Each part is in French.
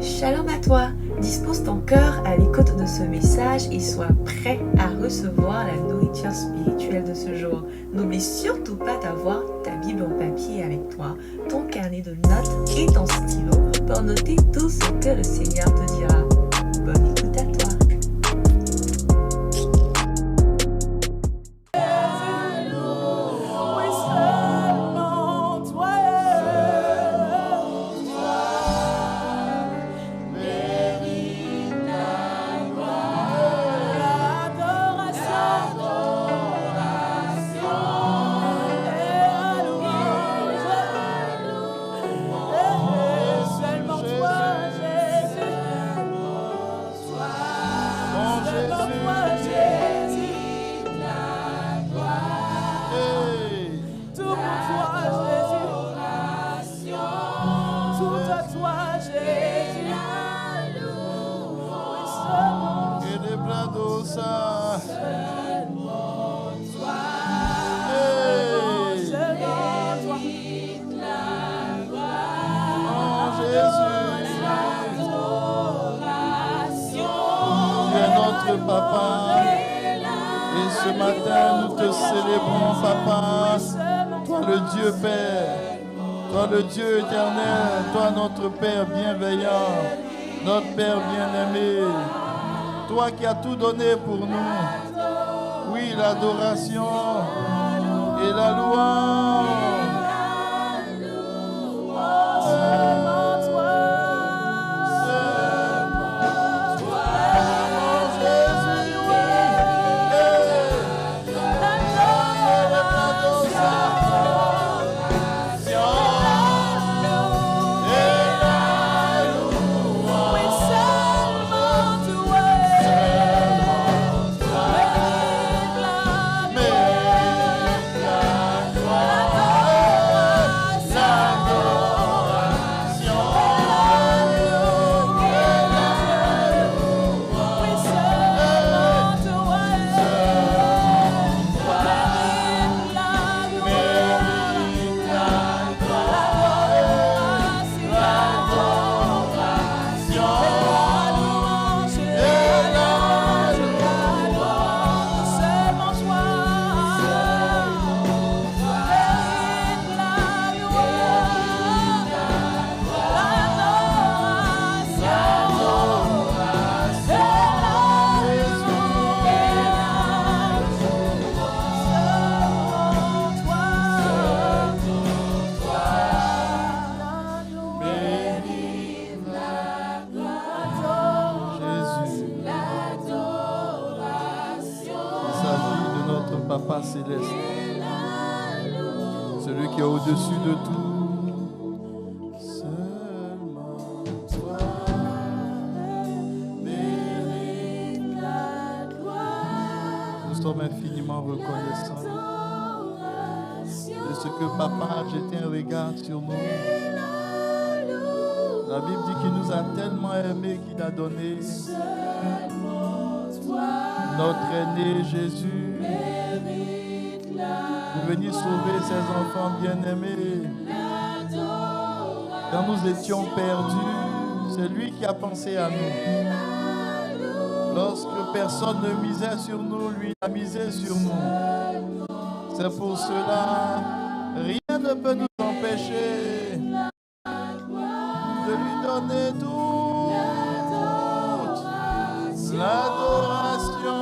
Shalom à toi, dispose ton cœur à l'écoute de ce message et sois prêt à recevoir la nourriture spirituelle de ce jour. N'oublie surtout pas d'avoir ta Bible en papier avec toi, ton carnet de notes et ton stylo pour noter tout ce que le Seigneur te dira. Bonne écoute à toi. Papa, et ce matin nous te célébrons, Papa, toi le Dieu Père, toi le Dieu éternel, toi notre Père bienveillant, notre Père bien-aimé, toi qui as tout donné pour nous, oui, l'adoration et la louange. Celui qui est au-dessus de tout, seulement toi mérites la gloire. Nous sommes infiniment reconnaissants de ce que Papa a jeté un regard sur nous. La Bible dit qu'il nous a tellement aimés qu'il a donné notre aîné Jésus pour venir sauver ses enfants bien-aimés. Quand nous étions perdus, c'est lui qui a pensé à nous. Lorsque personne ne misait sur nous, lui a misé sur nous. C'est pour cela, rien ne peut nous empêcher de lui donner toute l'adoration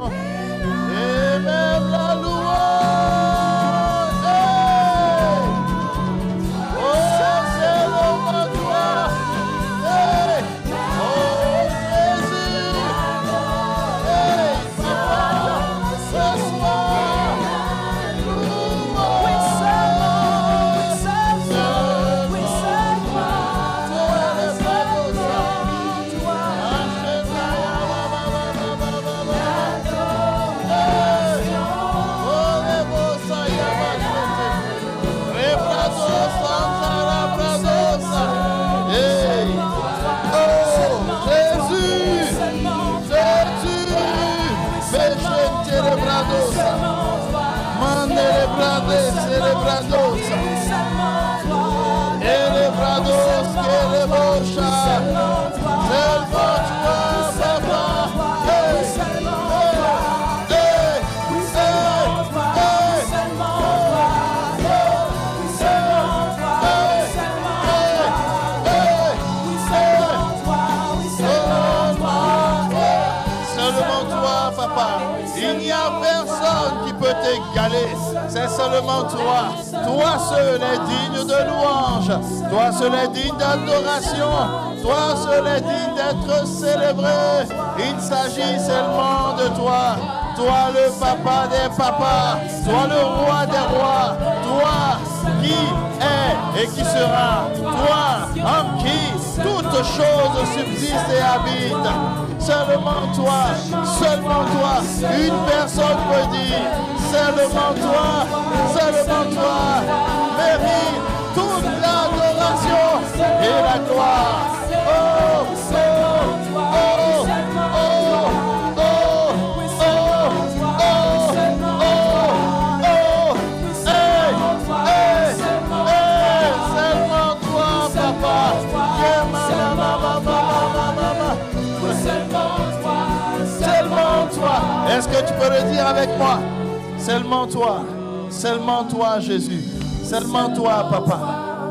et même la louange. Celebrados, celebrados, Seulement toi, papa. Hey, seulement hey, toi. hey, Oui, seulement toi, seulement toi. Oui, seulement toi, seulement toi. Oui, seulement toi, oui, seulement toi. seulement toi, papa. Il n'y a personne qui peut t'égaler. C'est seulement toi. Toi seul est digne de louange. Toi seul est digne d'adoration. Toi seul est digne d'être célébré. Il s'agit seulement de toi. Toi le papa des papas. Toi le roi des rois. Toi qui est et qui sera. Toi en qui toutes choses subsistent et habitent. Seulement toi, une personne peut dire, seulement toi, mérite toute l'adoration et la gloire. Oh, oh, oh, oh, seulement toi, papa. Seulement toi. Est-ce que tu peux le dire avec moi? Seulement toi, Jésus. Seulement toi, papa.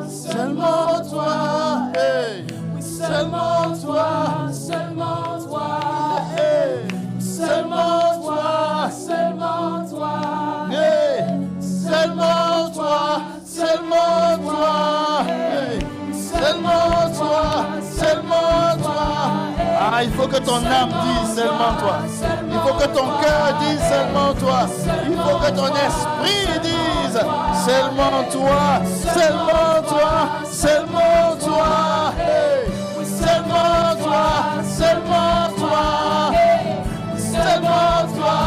Seulement toi, hey. Seulement toi, hey. Seulement toi, hey. Seulement toi, hey. Seulement toi. Ah, il faut que ton âme dise seulement toi. Il faut que ton cœur dise seulement toi. Il faut que ton esprit dise seulement toi. Seulement toi. Hey. Seulement toi. Seulement toi. Seulement toi. Hey. Seulement toi.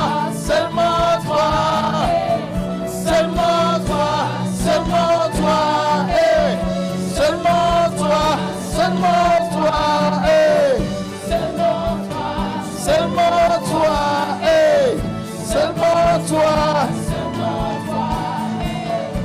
Hey. Seulement toi, hey. Seulement toi, hey.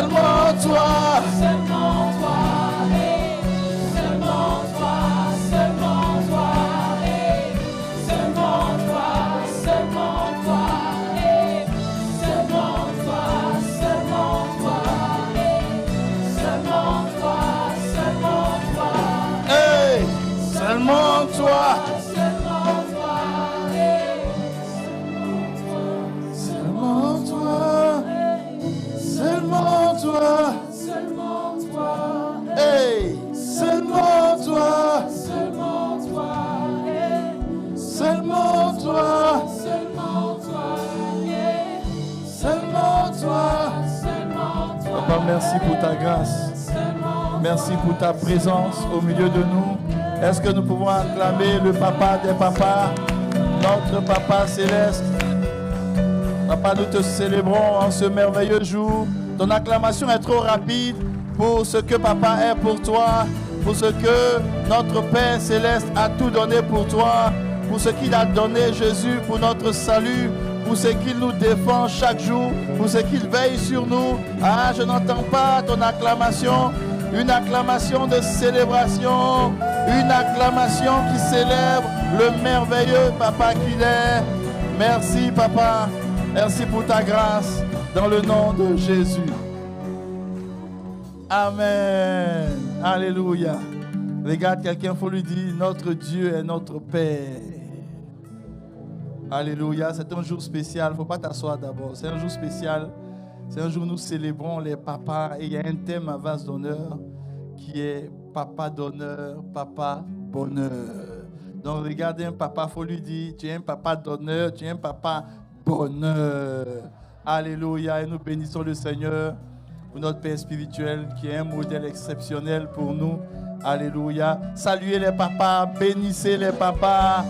Seulement toi. Hey, seulement toi. Papa, merci pour ta grâce. Merci pour ta présence au milieu de nous. Est-ce que nous pouvons acclamer le papa des papas, notre papa céleste? Papa, nous te célébrons en ce merveilleux jour. Ton acclamation est trop rapide pour ce que papa est pour toi, pour ce que notre Père céleste a tout donné pour toi, pour ce qu'il a donné Jésus pour notre salut, pour ce qu'il nous défend chaque jour, pour ce qu'il veille sur nous. Ah, je n'entends pas ton acclamation, une acclamation de célébration, une acclamation qui célèbre le merveilleux papa qu'il est. Merci papa, merci pour ta grâce, dans le nom de Jésus. Amen. Alléluia. Regarde quelqu'un, il faut lui dire, notre Dieu est notre Père. Alléluia. C'est un jour spécial. Il ne faut pas t'asseoir d'abord. C'est un jour spécial. C'est un jour où nous célébrons les papas. Et il y a un thème à vase d'honneur qui est papa d'honneur, papa bonheur. Donc regardez un papa, il faut lui dire, tu es un papa d'honneur, tu es un papa bonheur. Alléluia. Et nous bénissons le Seigneur pour notre Père spirituel qui est un modèle exceptionnel pour nous. Alléluia. Saluez les papas, bénissez les papas.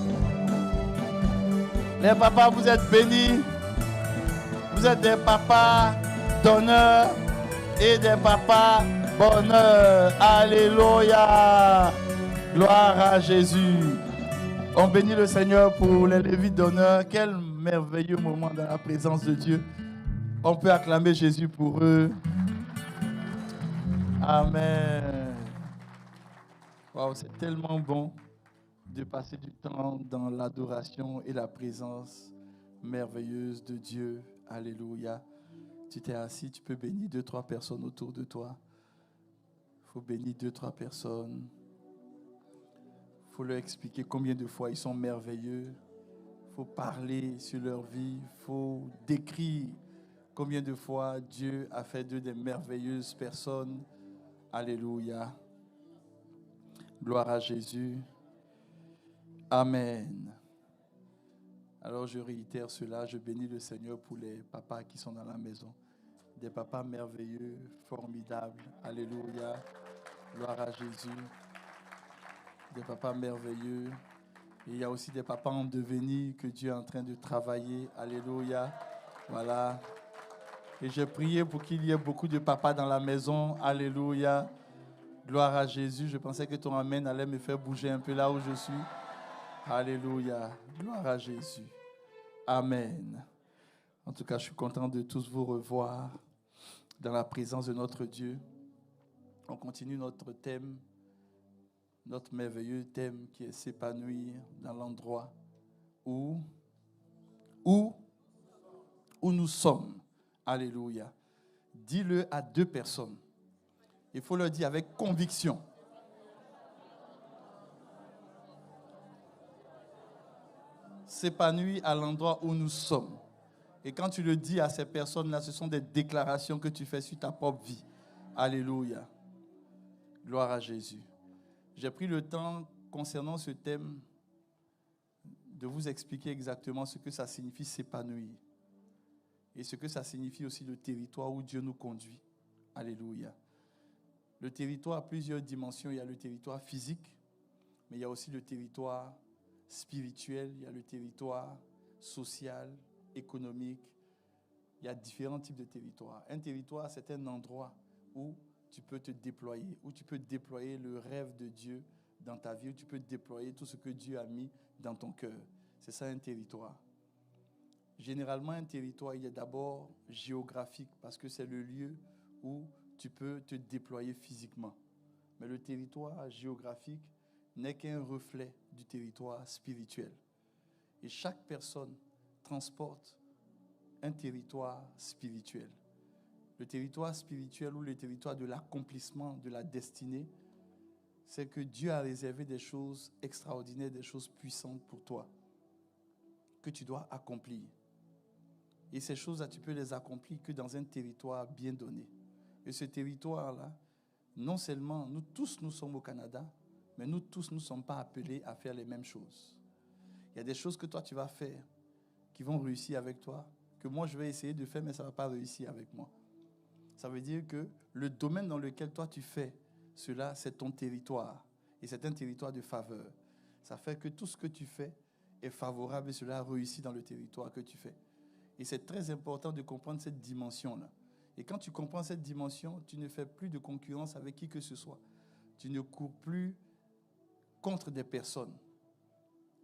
Les papas, vous êtes bénis. Vous êtes des papas d'honneur et des papas bonheur. Alléluia. Gloire à Jésus. On bénit le Seigneur pour les Lévites d'honneur. Quel merveilleux moment dans la présence de Dieu. On peut acclamer Jésus pour eux. Amen. Waouh, c'est tellement bon de passer du temps dans l'adoration et la présence merveilleuse de Dieu. Alléluia. Tu t'es assis, tu peux bénir 2-3 personnes autour de toi. Il faut bénir 2-3 personnes. Il faut leur expliquer combien de fois ils sont merveilleux. Il faut parler sur leur vie. Il faut décrire combien de fois Dieu a fait d'eux des merveilleuses personnes. Alléluia. Gloire à Jésus. Amen. Alors je réitère cela, je bénis le Seigneur pour les papas qui sont dans la maison. Des papas merveilleux, formidables. Alléluia. Gloire à Jésus. Des papas merveilleux. Et il y a aussi des papas en devenir que Dieu est en train de travailler. Alléluia. Voilà. Et j'ai prié pour qu'il y ait beaucoup de papas dans la maison. Alléluia. Gloire à Jésus. Je pensais que ton amen allait me faire bouger un peu là où je suis. Alléluia. Gloire à Jésus. Amen. En tout cas, je suis content de tous vous revoir dans la présence de notre Dieu. On continue notre thème, notre merveilleux thème qui est s'épanouir dans l'endroit où nous sommes. Alléluia. Dis-le à 2 personnes. Il faut leur dire avec conviction. S'épanouir à l'endroit où nous sommes. Et quand tu le dis à ces personnes-là, ce sont des déclarations que tu fais sur ta propre vie. Alléluia. Gloire à Jésus. J'ai pris le temps, concernant ce thème, de vous expliquer exactement ce que ça signifie s'épanouir. Et ce que ça signifie aussi le territoire où Dieu nous conduit. Alléluia. Le territoire a plusieurs dimensions. Il y a le territoire physique, mais il y a aussi le territoire spirituel, il y a le territoire social, économique. Il y a différents types de territoires. Un territoire, c'est un endroit où tu peux te déployer, où tu peux déployer le rêve de Dieu dans ta vie, où tu peux déployer tout ce que Dieu a mis dans ton cœur. C'est ça un territoire. Généralement, un territoire, il est d'abord géographique parce que c'est le lieu où tu peux te déployer physiquement. Mais le territoire géographique n'est qu'un reflet du territoire spirituel. Et chaque personne transporte un territoire spirituel. Le territoire spirituel ou le territoire de l'accomplissement de la destinée, c'est que Dieu a réservé des choses extraordinaires, des choses puissantes pour toi, que tu dois accomplir. Et ces choses-là, tu peux les accomplir que dans un territoire bien donné. Et ce territoire-là, non seulement nous tous, nous sommes au Canada, mais nous tous, nous ne sommes pas appelés à faire les mêmes choses. Il y a des choses que toi, tu vas faire qui vont réussir avec toi, que moi, je vais essayer de faire, mais ça ne va pas réussir avec moi. Ça veut dire que le domaine dans lequel toi, tu fais cela, c'est ton territoire. Et c'est un territoire de faveur. Ça fait que tout ce que tu fais est favorable et cela réussit dans le territoire que tu fais. Et c'est très important de comprendre cette dimension-là. Et quand tu comprends cette dimension, tu ne fais plus de concurrence avec qui que ce soit. Tu ne cours plus contre des personnes,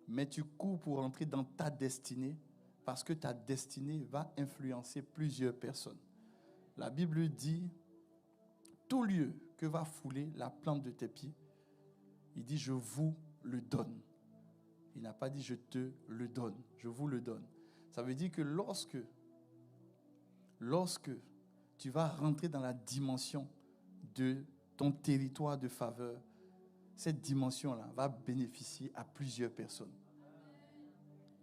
mais tu cours pour entrer dans ta destinée parce que ta destinée va influencer plusieurs personnes. La Bible dit, tout lieu que va fouler la plante de tes pieds, il dit, je vous le donne. Il n'a pas dit, je te le donne, je vous le donne. Ça veut dire que lorsque tu vas rentrer dans la dimension de ton territoire de faveur, cette dimension-là va bénéficier à plusieurs personnes.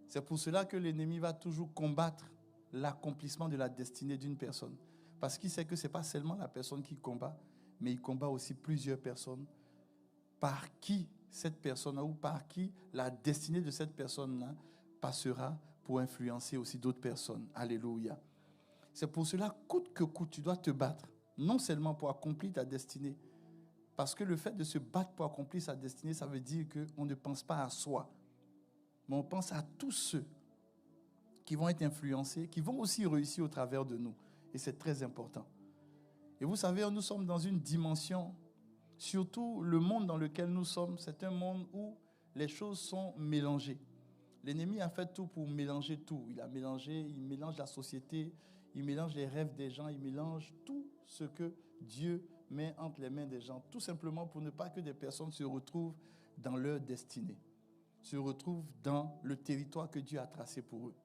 C'est pour cela que l'ennemi va toujours combattre l'accomplissement de la destinée d'une personne. Parce qu'il sait que ce n'est pas seulement la personne qui combat, mais il combat aussi plusieurs personnes par qui cette personne-là ou par qui la destinée de cette personne-là passera pour influencer aussi d'autres personnes. Alléluia. C'est pour cela, coûte que coûte, tu dois te battre, non seulement pour accomplir ta destinée, parce que le fait de se battre pour accomplir sa destinée, ça veut dire qu'on ne pense pas à soi, mais on pense à tous ceux qui vont être influencés, qui vont aussi réussir au travers de nous. Et c'est très important. Et vous savez, nous sommes dans une dimension, surtout le monde dans lequel nous sommes, c'est un monde où les choses sont mélangées. L'ennemi a fait tout pour mélanger tout. Il mélange la société, il mélange les rêves des gens, il mélange tout ce que Dieu met entre les mains des gens, tout simplement pour ne pas que des personnes se retrouvent dans leur destinée, se retrouvent dans le territoire que Dieu a tracé pour eux.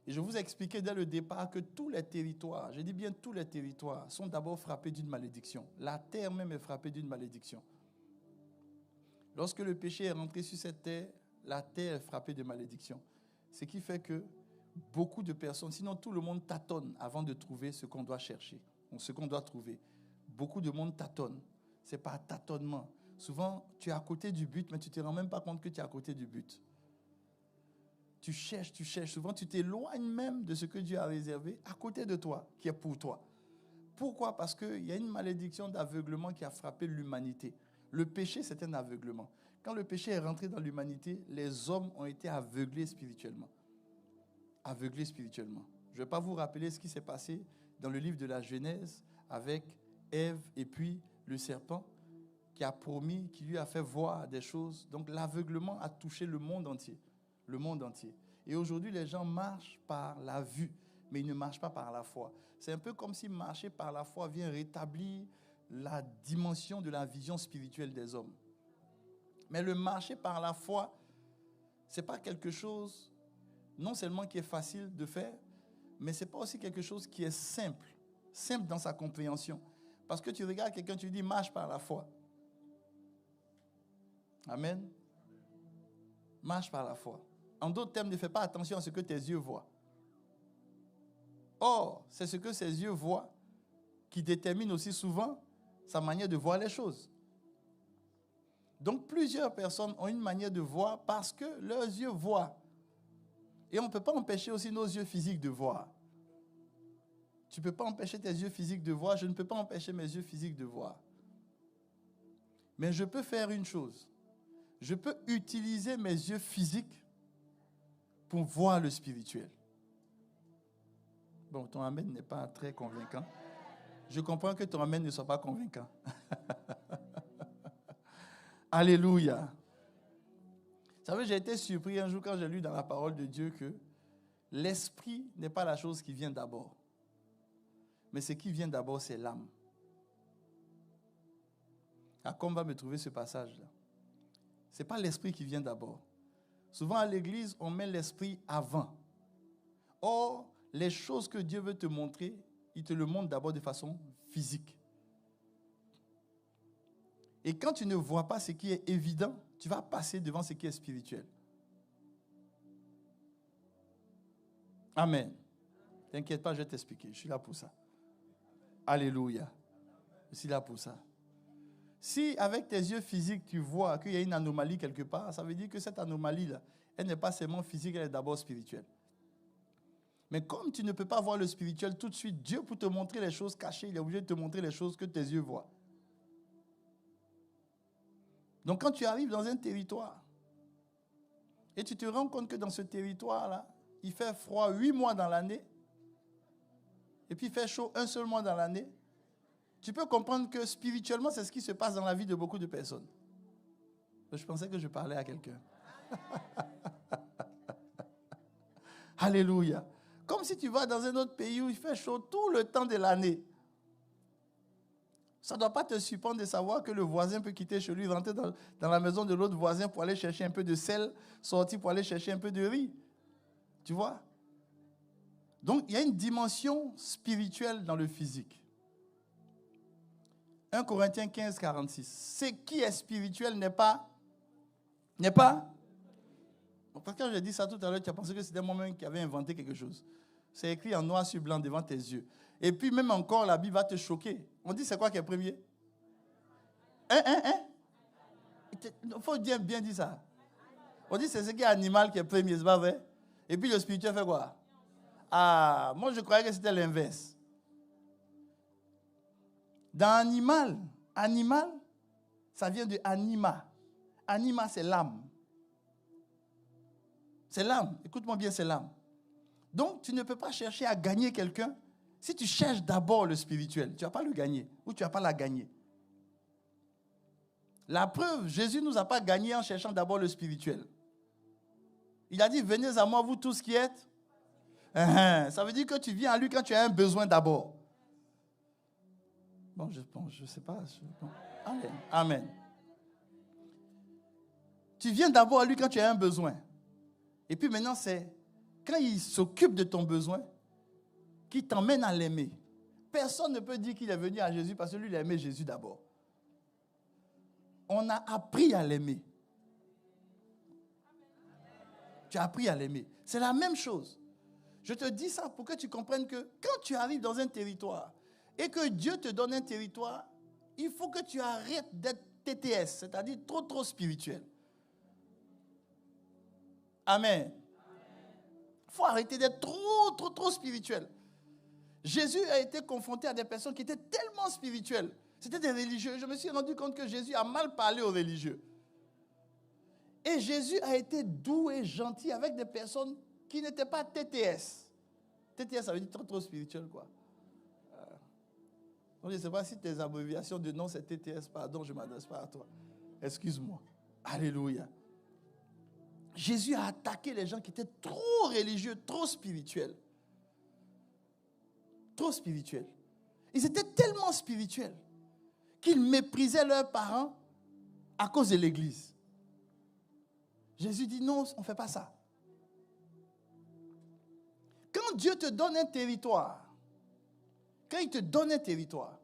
Et je vous ai expliqué dès le départ que tous les territoires, je dis bien tous les territoires, sont d'abord frappés d'une malédiction. La terre même est frappée d'une malédiction. Lorsque le péché est rentré sur cette terre, la terre est frappée de malédiction. Ce qui fait que beaucoup de personnes, sinon tout le monde tâtonne avant de trouver ce qu'on doit chercher, ce qu'on doit trouver. Beaucoup de monde tâtonne. C'est par tâtonnement. Souvent, tu es à côté du but, mais tu ne te rends même pas compte que tu es à côté du but. Tu cherches. Souvent, tu t'éloignes même de ce que Dieu a réservé à côté de toi, qui est pour toi. Pourquoi? Parce qu'il y a une malédiction d'aveuglement qui a frappé l'humanité. Le péché, c'est un aveuglement. Quand le péché est rentré dans l'humanité, les hommes ont été aveuglés spirituellement. Aveuglés spirituellement. Je ne vais pas vous rappeler ce qui s'est passé dans le livre de la Genèse avec Ève et puis le serpent qui a promis, qui lui a fait voir des choses. Donc l'aveuglement a touché le monde entier. Le monde entier. Et aujourd'hui, les gens marchent par la vue, mais ils ne marchent pas par la foi. C'est un peu comme si marcher par la foi vient rétablir la dimension de la vision spirituelle des hommes. Mais le marcher par la foi, ce n'est pas quelque chose, non seulement qui est facile de faire, mais ce n'est pas aussi quelque chose qui est simple dans sa compréhension. Parce que tu regardes quelqu'un, tu lui dis, marche par la foi. Amen. Marche par la foi. En d'autres termes, ne fais pas attention à ce que tes yeux voient. Or, c'est ce que ses yeux voient qui détermine aussi souvent sa manière de voir les choses. Donc, plusieurs personnes ont une manière de voir parce que leurs yeux voient. Et on ne peut pas empêcher aussi nos yeux physiques de voir. Tu ne peux pas empêcher tes yeux physiques de voir, je ne peux pas empêcher mes yeux physiques de voir. Mais je peux faire une chose. Je peux utiliser mes yeux physiques pour voir le spirituel. Bon, ton amen n'est pas très convaincant. Je comprends que ton amen ne soit pas convaincant. Alléluia. Vous savez, j'ai été surpris un jour quand j'ai lu dans la parole de Dieu que l'esprit n'est pas la chose qui vient d'abord. Mais ce qui vient d'abord, c'est l'âme. À quoi on va me trouver ce passage-là? Ce n'est pas l'esprit qui vient d'abord. Souvent à l'église, on met l'esprit avant. Or, les choses que Dieu veut te montrer, il te le montre d'abord de façon physique. Et quand tu ne vois pas ce qui est évident, tu vas passer devant ce qui est spirituel. Amen. T'inquiète pas, je vais t'expliquer. Je suis là pour ça. Alléluia. Je suis là pour ça. Si avec tes yeux physiques, tu vois qu'il y a une anomalie quelque part, ça veut dire que cette anomalie-là, elle n'est pas seulement physique, elle est d'abord spirituelle. Mais comme tu ne peux pas voir le spirituel tout de suite, Dieu, pour te montrer les choses cachées, il est obligé de te montrer les choses que tes yeux voient. Donc quand tu arrives dans un territoire, et tu te rends compte que dans ce territoire-là, il fait froid 8 mois dans l'année, et puis il fait chaud un seul mois dans l'année, tu peux comprendre que spirituellement, c'est ce qui se passe dans la vie de beaucoup de personnes. Je pensais que je parlais à quelqu'un. Alléluia. Comme si tu vas dans un autre pays où il fait chaud tout le temps de l'année. Ça ne doit pas te surprendre de savoir que le voisin peut quitter chez lui, rentrer dans la maison de l'autre voisin pour aller chercher un peu de sel, sortir pour aller chercher un peu de riz. Tu vois? Donc, il y a une dimension spirituelle dans le physique. 1 Corinthiens 15, 46. Ce qui est spirituel n'est pas. Parce que quand j'ai dit ça tout à l'heure, tu as pensé que c'était moi-même qui avais inventé quelque chose. C'est écrit en noir sur blanc devant tes yeux. Et puis même encore, la Bible va te choquer. On dit c'est quoi qui est premier? Il faut bien dire ça. On dit c'est ce qui est animal qui est premier, c'est pas vrai? Et puis le spirituel fait quoi? Ah, moi je croyais que c'était l'inverse. Dans animal, ça vient de anima. Anima, c'est l'âme. C'est l'âme. Écoute-moi bien, c'est l'âme. Donc, tu ne peux pas chercher à gagner quelqu'un si tu cherches d'abord le spirituel. Tu ne vas pas le gagner ou tu ne vas pas la gagner. La preuve, Jésus ne nous a pas gagné en cherchant d'abord le spirituel. Il a dit, venez à moi, vous tous qui êtes. Ça veut dire que tu viens à lui quand tu as un besoin d'abord. Bon, je ne sais pas. Bon. Amen. Amen. Tu viens d'abord à lui quand tu as un besoin. Et puis maintenant, c'est quand il s'occupe de ton besoin qu'il t'emmène à l'aimer. Personne ne peut dire qu'il est venu à Jésus parce que lui, il a aimé Jésus d'abord. On a appris à l'aimer. Tu as appris à l'aimer. C'est la même chose. Je te dis ça pour que tu comprennes que quand tu arrives dans un territoire et que Dieu te donne un territoire, il faut que tu arrêtes d'être TTS, c'est-à-dire trop spirituel. Amen. Il faut arrêter d'être trop spirituel. Jésus a été confronté à des personnes qui étaient tellement spirituelles. C'était des religieux. Je me suis rendu compte que Jésus a mal parlé aux religieux. Et Jésus a été doux et gentil avec des personnes qui n'étaient pas TTS. TTS, ça veut dire trop spirituel, quoi. Donc, je ne sais pas si tes abréviations de nom, c'est TTS. Pardon, je ne m'adresse pas à toi. Excuse-moi. Alléluia. Jésus a attaqué les gens qui étaient trop religieux, trop spirituels. Trop spirituels. Ils étaient tellement spirituels qu'ils méprisaient leurs parents à cause de l'église. Jésus dit non, on ne fait pas ça. Quand Dieu te donne un territoire, quand il te donne un territoire,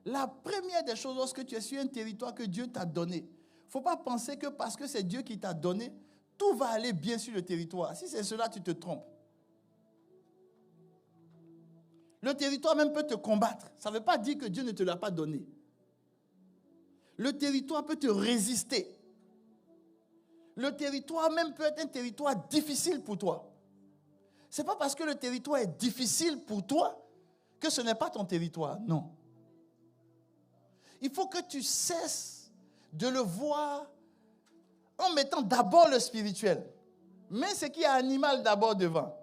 la première des choses, lorsque tu es sur un territoire que Dieu t'a donné, il ne faut pas penser que parce que c'est Dieu qui t'a donné, tout va aller bien sur le territoire. Si c'est cela, tu te trompes. Le territoire même peut te combattre. Ça ne veut pas dire que Dieu ne te l'a pas donné. Le territoire peut te résister. Le territoire même peut être un territoire difficile pour toi. Ce n'est pas parce que le territoire est difficile pour toi que ce n'est pas ton territoire. Non. Il faut que tu cesses de le voir en mettant d'abord le spirituel. Mets ce qui est animal d'abord devant.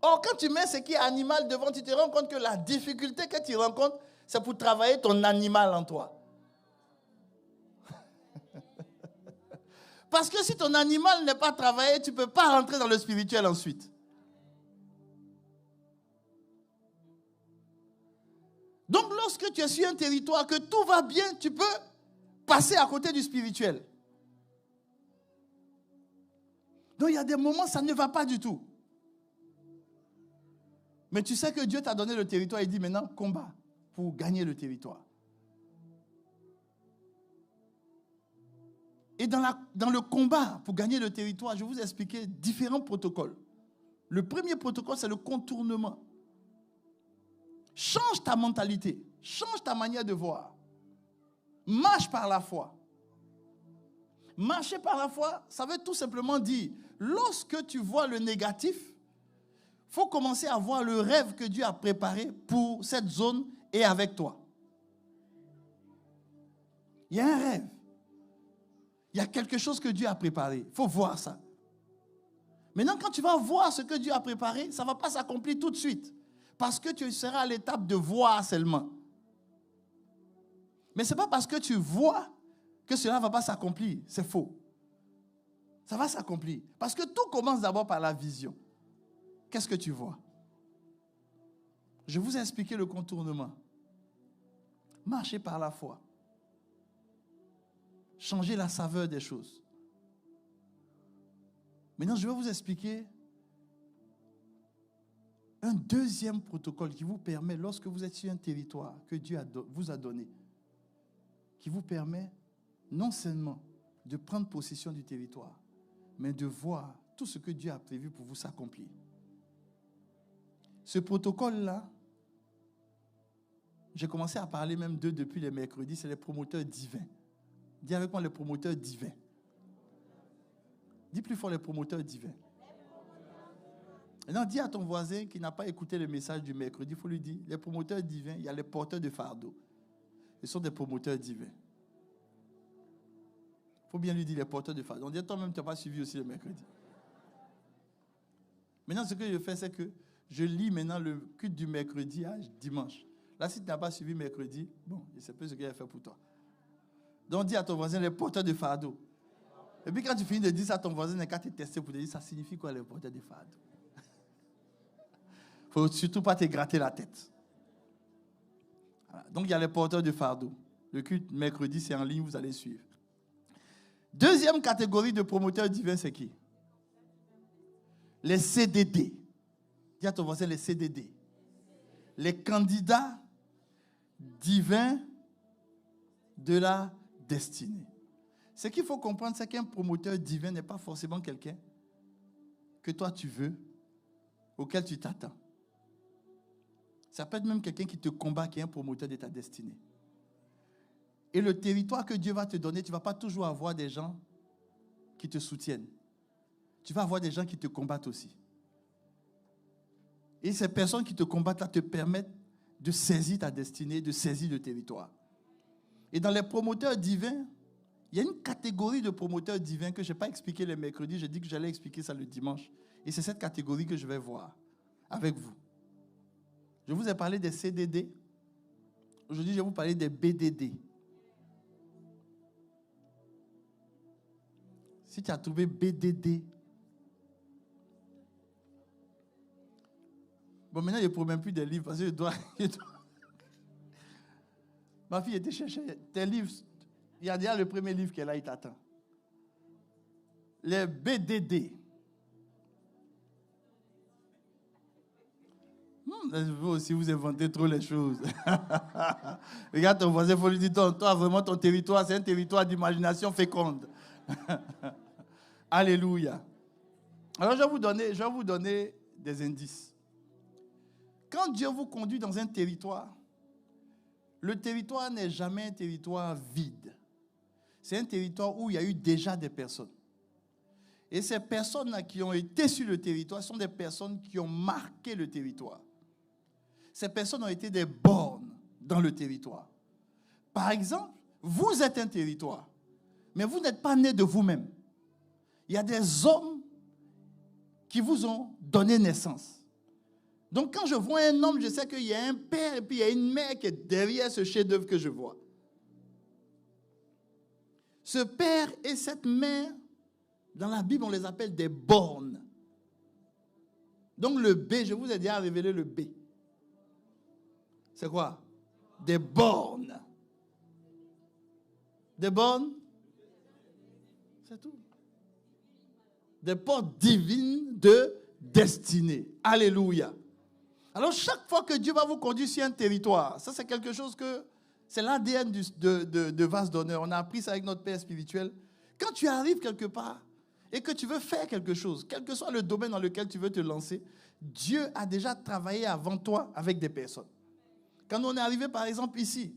Or, quand tu mets ce qui est animal devant, tu te rends compte que la difficulté que tu rencontres, c'est pour travailler ton animal en toi. Parce que si ton animal n'est pas travaillé, tu ne peux pas rentrer dans le spirituel ensuite. Donc, lorsque tu es sur un territoire, que tout va bien, tu peux passer à côté du spirituel. Donc, il y a des moments, ça ne va pas du tout. Mais tu sais que Dieu t'a donné le territoire et dit maintenant, combat pour gagner le territoire. Et dans le combat pour gagner le territoire, je vais vous expliquer différents protocoles. Le premier protocole, c'est le contournement. Change ta mentalité, change ta manière de voir. Marche par la foi. Marcher par la foi, ça veut tout simplement dire, lorsque tu vois le négatif, il faut commencer à voir le rêve que Dieu a préparé pour cette zone et avec toi. Il y a un rêve. Il y a quelque chose que Dieu a préparé. Il faut voir ça. Maintenant, quand tu vas voir ce que Dieu a préparé, ça ne va pas s'accomplir tout de suite. Parce que tu seras à l'étape de voir seulement. Mais ce n'est pas parce que tu vois que cela ne va pas s'accomplir. C'est faux. Ça va s'accomplir. Parce que tout commence d'abord par la vision. Qu'est-ce que tu vois? Je vous ai expliqué le contournement. Marchez par la foi. Changez la saveur des choses. Maintenant, je vais vous expliquer un deuxième protocole qui vous permet, lorsque vous êtes sur un territoire que Dieu vous a donné, qui vous permet non seulement de prendre possession du territoire, mais de voir tout ce que Dieu a prévu pour vous s'accomplir. Ce protocole-là, j'ai commencé à parler même d'eux depuis les mercredis, c'est les promoteurs divins. Dis avec moi les promoteurs divins. Dis plus fort les promoteurs divins. Maintenant, dis à ton voisin qui n'a pas écouté le message du mercredi, il faut lui dire, les promoteurs divins, il y a les porteurs de fardeau. Ils sont des promoteurs divins. Il faut bien lui dire les porteurs de fardeau. On dit, toi-même, tu n'as pas suivi aussi le mercredi. Maintenant, ce que je fais, c'est que je lis maintenant le culte du mercredi à dimanche. Là, si tu n'as pas suivi mercredi, bon, je ne sais pas ce qu'il a fait pour toi. Donc, dis à ton voisin, les porteurs de fardeau. Et puis, quand tu finis de dire ça à ton voisin, il n'y a qu'à te tester pour te dire, ça signifie quoi, les porteurs de fardeau? Il ne faut surtout pas te gratter la tête. Voilà. Donc, il y a les porteurs de fardeau. Le culte mercredi, c'est en ligne, vous allez suivre. Deuxième catégorie de promoteurs divins, c'est qui? Les CDD. Dis à ton voisin les CDD. Les candidats divins de la destinée. Ce qu'il faut comprendre, c'est qu'un promoteur divin n'est pas forcément quelqu'un que toi tu veux, auquel tu t'attends. Ça peut être même quelqu'un qui te combat, qui est un promoteur de ta destinée. Et le territoire que Dieu va te donner, tu ne vas pas toujours avoir des gens qui te soutiennent. Tu vas avoir des gens qui te combattent aussi. Et ces personnes qui te combattent là te permettent de saisir ta destinée, de saisir le territoire. Et dans les promoteurs divins, il y a une catégorie de promoteurs divins que je n'ai pas expliqué le mercredi. J'ai dit que j'allais expliquer ça le dimanche. Et c'est cette catégorie que je vais voir avec vous. Je vous ai parlé des CDD. Aujourd'hui, je vais vous parler des BDD. Si tu as trouvé BDD, bon, maintenant, je ne promets plus des livres parce que je dois... Ma fille était chercher tes livres. Il y a déjà le premier livre qu'elle a, il t'attend. Les BDD. Vous aussi, vous inventez trop les choses. Regarde ton voisin, il faut lui dire, toi, vraiment, ton territoire, c'est un territoire d'imagination féconde. Alléluia. Alors, je vais vous donner des indices. Quand Dieu vous conduit dans un territoire, le territoire n'est jamais un territoire vide. C'est un territoire où il y a eu déjà des personnes. Et ces personnes-là qui ont été sur le territoire sont des personnes qui ont marqué le territoire. Ces personnes ont été des bornes dans le territoire. Par exemple, vous êtes un territoire, mais vous n'êtes pas né de vous-même. Il y a des hommes qui vous ont donné naissance. Donc quand je vois un homme, je sais qu'il y a un père et puis il y a une mère qui est derrière ce chef-d'œuvre que je vois. Ce père et cette mère, dans la Bible, on les appelle des bornes. Donc le B, je vous ai déjà révélé le B. C'est quoi? Des bornes. Des bornes? C'est tout. Des portes divines de destinée. Alléluia. Alors chaque fois que Dieu va vous conduire sur un territoire, ça c'est quelque chose que, c'est l'ADN de Vase d'honneur. On a appris ça avec notre père spirituel. Quand tu arrives quelque part et que tu veux faire quelque chose, quel que soit le domaine dans lequel tu veux te lancer, Dieu a déjà travaillé avant toi avec des personnes. Quand on est arrivé par exemple ici,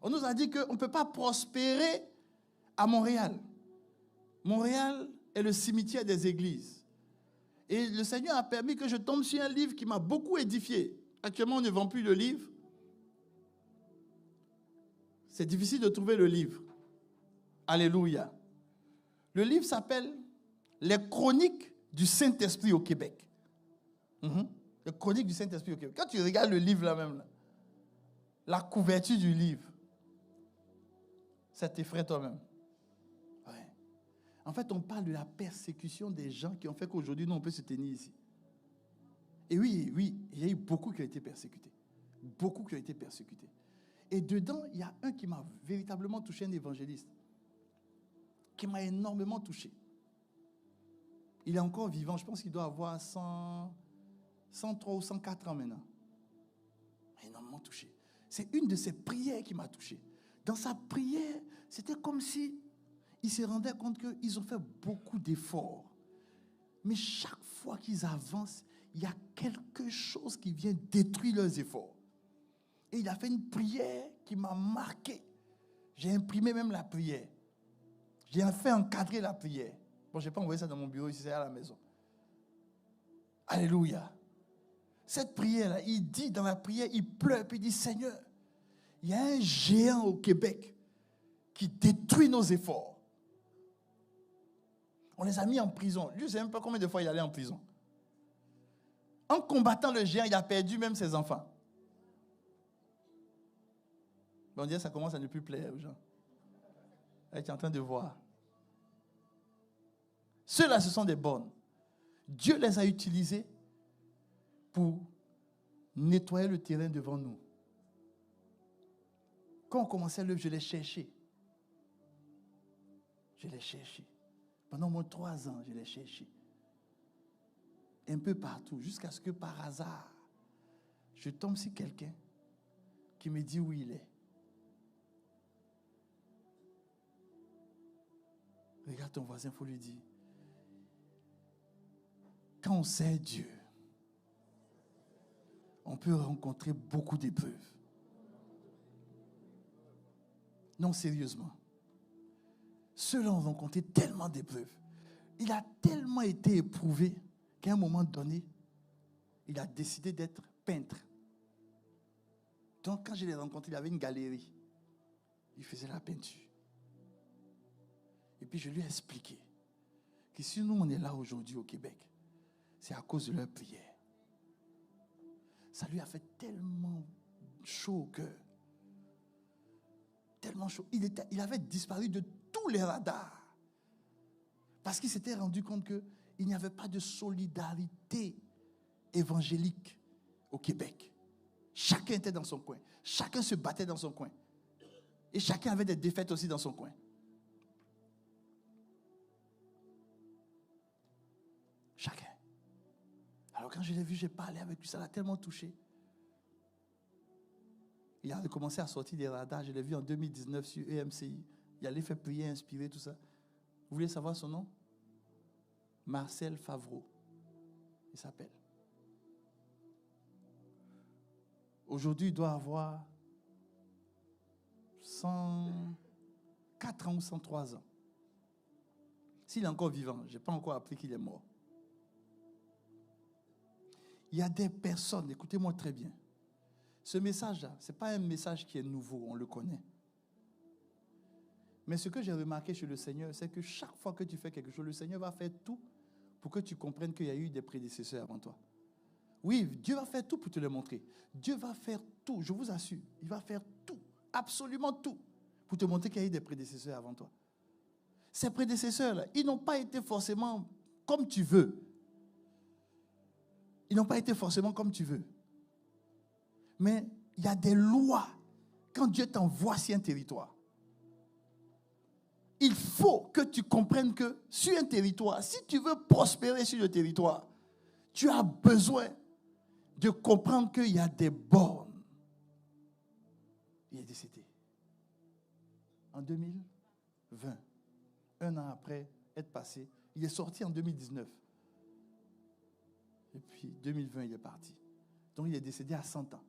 on nous a dit qu'on ne peut pas prospérer à Montréal. Montréal est le cimetière des églises. Et le Seigneur a permis que je tombe sur un livre qui m'a beaucoup édifié. Actuellement, on ne vend plus le livre. C'est difficile de trouver le livre. Alléluia. Le livre s'appelle « Les chroniques du Saint-Esprit au Québec ». Les chroniques du Saint-Esprit au Québec. Quand tu regardes le livre là-même, la couverture du livre, ça t'effraie toi-même. Ouais. En fait, on parle de la persécution des gens qui ont fait qu'aujourd'hui, nous, on peut se tenir ici. Et oui, il y a eu beaucoup qui ont été persécutés. Beaucoup qui ont été persécutés. Et dedans, il y a un qui m'a véritablement touché, un évangéliste, qui m'a énormément touché. Il est encore vivant, je pense qu'il doit avoir 103 ou 104 ans maintenant. Il m'a énormément touché. C'est une de ses prières qui m'a touché. Dans sa prière, c'était comme si il se rendait compte qu'ils ont fait beaucoup d'efforts. Mais chaque fois qu'ils avancent, il y a quelque chose qui vient détruire leurs efforts. Et il a fait une prière qui m'a marqué. J'ai imprimé même la prière. J'ai fait encadrer la prière. Bon, je n'ai pas envoyé ça dans mon bureau ici, c'est à la maison. Alléluia. Cette prière-là, il dit dans la prière, il pleure, puis il dit, Seigneur, il y a un géant au Québec qui détruit nos efforts. On les a mis en prison. Lui, je ne sais même pas combien de fois il allait en prison. En combattant le géant, il a perdu même ses enfants. On dirait que ça commence à ne plus plaire aux gens. Tu es en train de voir. Ceux-là, ce sont des bornes. Dieu les a utilisés pour nettoyaient le terrain devant nous. Quand on commençait l'œuvre, je les cherchais. Je les cherchais. Pendant au moins 3 ans, je les cherchais. Un peu partout, jusqu'à ce que par hasard, je tombe sur quelqu'un qui me dit où il est. Regarde ton voisin, il faut lui dire. Quand on sait Dieu, on peut rencontrer beaucoup d'épreuves. Non, sérieusement. Ceux-là ont rencontré tellement d'épreuves. Il a tellement été éprouvé qu'à un moment donné, il a décidé d'être peintre. Donc, quand je l'ai rencontré, il avait une galerie. Il faisait la peinture. Et puis, je lui ai expliqué que si nous, on est là aujourd'hui au Québec, c'est à cause de leur prière. Ça lui a fait tellement chaud au cœur. Tellement chaud. Il avait disparu de tous les radars. Parce qu'il s'était rendu compte qu'il n'y avait pas de solidarité évangélique au Québec. Chacun était dans son coin. Chacun se battait dans son coin. Et chacun avait des défaites aussi dans son coin. Chacun. Alors quand je l'ai vu, j'ai parlé avec lui. Ça l'a tellement touché. Il a commencé à sortir des radars. Je l'ai vu en 2019 sur EMCI. Il allait faire prier, inspirer, tout ça. Vous voulez savoir son nom? Marcel Favreau. Il s'appelle. Aujourd'hui, il doit avoir 104 ans ou 103 ans. S'il est encore vivant, je n'ai pas encore appris qu'il est mort. Il y a des personnes, écoutez-moi très bien. Ce message-là, ce n'est pas un message qui est nouveau, on le connaît. Mais ce que j'ai remarqué chez le Seigneur, c'est que chaque fois que tu fais quelque chose, le Seigneur va faire tout pour que tu comprennes qu'il y a eu des prédécesseurs avant toi. Oui, Dieu va faire tout pour te le montrer. Dieu va faire tout, je vous assure. Il va faire tout, absolument tout, pour te montrer qu'il y a eu des prédécesseurs avant toi. Ces prédécesseurs-là, ils n'ont pas été forcément comme tu veux. Ils n'ont pas été forcément comme tu veux. Mais il y a des lois. Quand Dieu t'envoie sur un territoire, il faut que tu comprennes que sur un territoire, si tu veux prospérer sur le territoire, tu as besoin de comprendre qu'il y a des bornes. Il est décédé en 2020. Un an après être passé, il est sorti en 2019. Et puis 2020, il est parti. Donc il est décédé à 100 ans.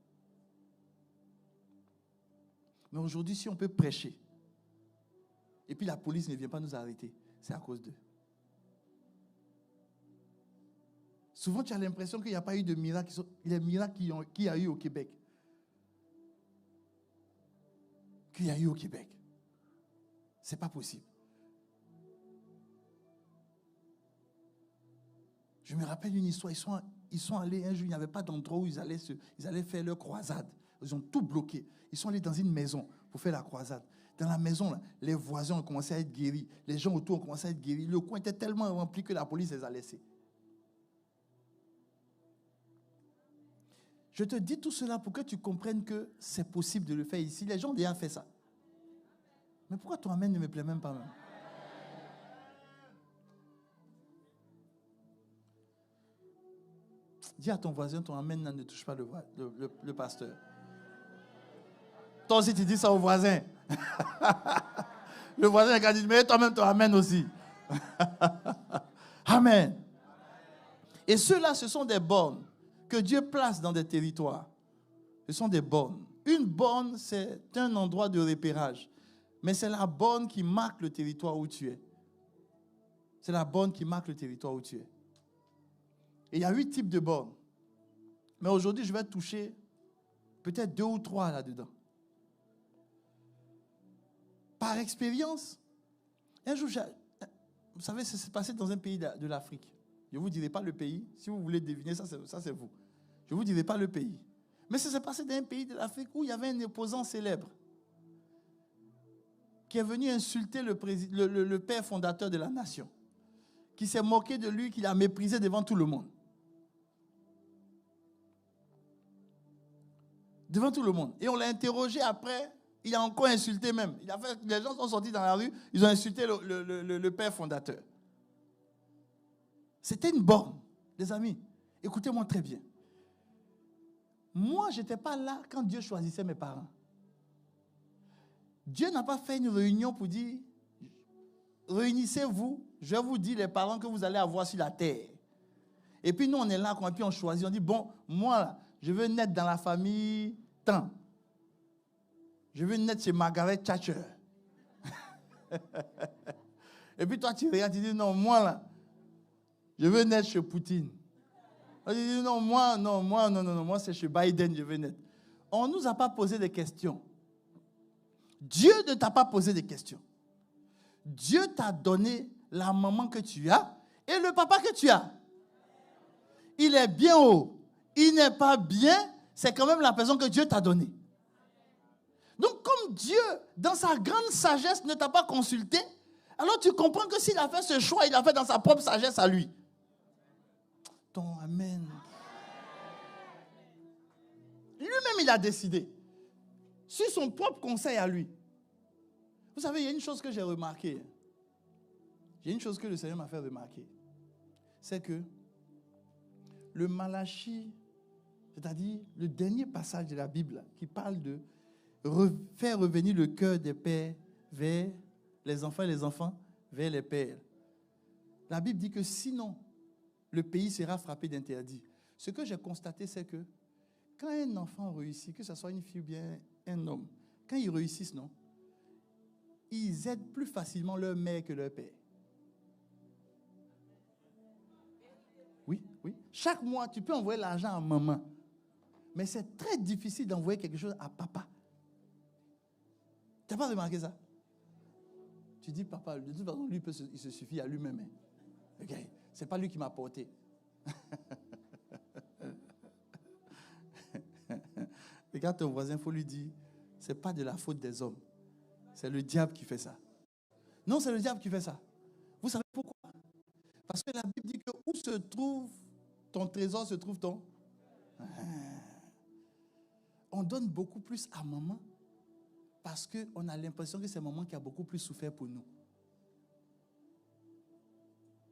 Mais aujourd'hui, si on peut prêcher, et puis la police ne vient pas nous arrêter, c'est à cause d'eux. Souvent, tu as l'impression qu'il n'y a pas eu de miracles. Les miracles qu'il y a eu au Québec. Qu'il y a eu au Québec. Ce n'est pas possible. Je me rappelle une histoire. Ils sont allés un jour, il n'y avait pas d'endroit où ils allaient faire leur croisade. Ils ont tout bloqué. Ils sont allés dans une maison pour faire la croisade. Dans la maison, là, les voisins ont commencé à être guéris. Les gens autour ont commencé à être guéris. Le coin était tellement rempli que la police les a laissés. Je te dis tout cela pour que tu comprennes que c'est possible de le faire ici. Les gens ont déjà fait ça. Mais pourquoi ton amen ne me plaît même pas même? Dis à ton voisin, ton amen ne touche pas le pasteur. Toi aussi, tu dis ça au voisin. Le voisin a dit, mais toi-même, ton amen aussi. Amen. Et ceux-là, ce sont des bornes que Dieu place dans des territoires. Ce sont des bornes. Une borne, c'est un endroit de repérage. Mais c'est la borne qui marque le territoire où tu es. C'est la borne qui marque le territoire où tu es. Et il y a 8 types de bornes. Mais aujourd'hui, je vais toucher peut-être 2 ou 3 là-dedans. Par expérience, un jour, vous savez, ça s'est passé dans un pays de l'Afrique. Je ne vous dirai pas le pays. Si vous voulez deviner, ça c'est vous. Je ne vous dirai pas le pays. Mais ça s'est passé dans un pays de l'Afrique où il y avait un opposant célèbre qui est venu insulter le père fondateur de la nation, qui s'est moqué de lui, qui l'a méprisé devant tout le monde. Devant tout le monde. Et on l'a interrogé après. Il a encore insulté même. Les gens sont sortis dans la rue. Ils ont insulté le père fondateur. C'était une borne. Les amis, écoutez-moi très bien. Moi, je n'étais pas là quand Dieu choisissait mes parents. Dieu n'a pas fait une réunion pour dire, réunissez-vous, je vais vous dire les parents que vous allez avoir sur la terre. Et puis nous, on est là, et puis on choisit, on dit, bon, moi, là, je veux naître dans la famille tant. Je veux naître chez Margaret Thatcher. Et puis toi, tu regardes, tu dis, non, moi, là, je veux naître chez Poutine. On dit, non, moi, c'est chez Biden, je veux naître. On ne nous a pas posé des questions. Dieu ne t'a pas posé des questions. Dieu t'a donné la maman que tu as et le papa que tu as. Il est bien haut. Il n'est pas bien, c'est quand même la personne que Dieu t'a donnée. Donc, comme Dieu, dans sa grande sagesse, ne t'a pas consulté, alors tu comprends que s'il a fait ce choix, il l'a fait dans sa propre sagesse à lui. Ton amen. Lui-même, il a décidé. Sur son propre conseil à lui. Vous savez, il y a une chose que j'ai remarquée. Il y a une chose que le Seigneur m'a fait remarquer. C'est que le Malachie, c'est-à-dire le dernier passage de la Bible qui parle de faire revenir le cœur des pères vers les enfants et les enfants vers les pères. La Bible dit que sinon, le pays sera frappé d'interdit. Ce que j'ai constaté, c'est que quand un enfant réussit, que ce soit une fille ou bien un homme, quand ils réussissent, non, ils aident plus facilement leur mère que leur père. Oui. Chaque mois, tu peux envoyer l'argent à maman. Mais c'est très difficile d'envoyer quelque chose à papa. Tu n'as pas remarqué ça? Tu dis, papa, de toute façon, lui, il se suffit à lui-même. Okay. Ce n'est pas lui qui m'a porté. Regarde ton voisin, il faut lui dire, ce n'est pas de la faute des hommes. C'est le diable qui fait ça. Non, c'est le diable qui fait ça. Vous savez pourquoi? Parce que la Bible dit que où se trouve ton trésor, se trouve ton... On donne beaucoup plus à maman parce qu'on a l'impression que c'est maman qui a beaucoup plus souffert pour nous.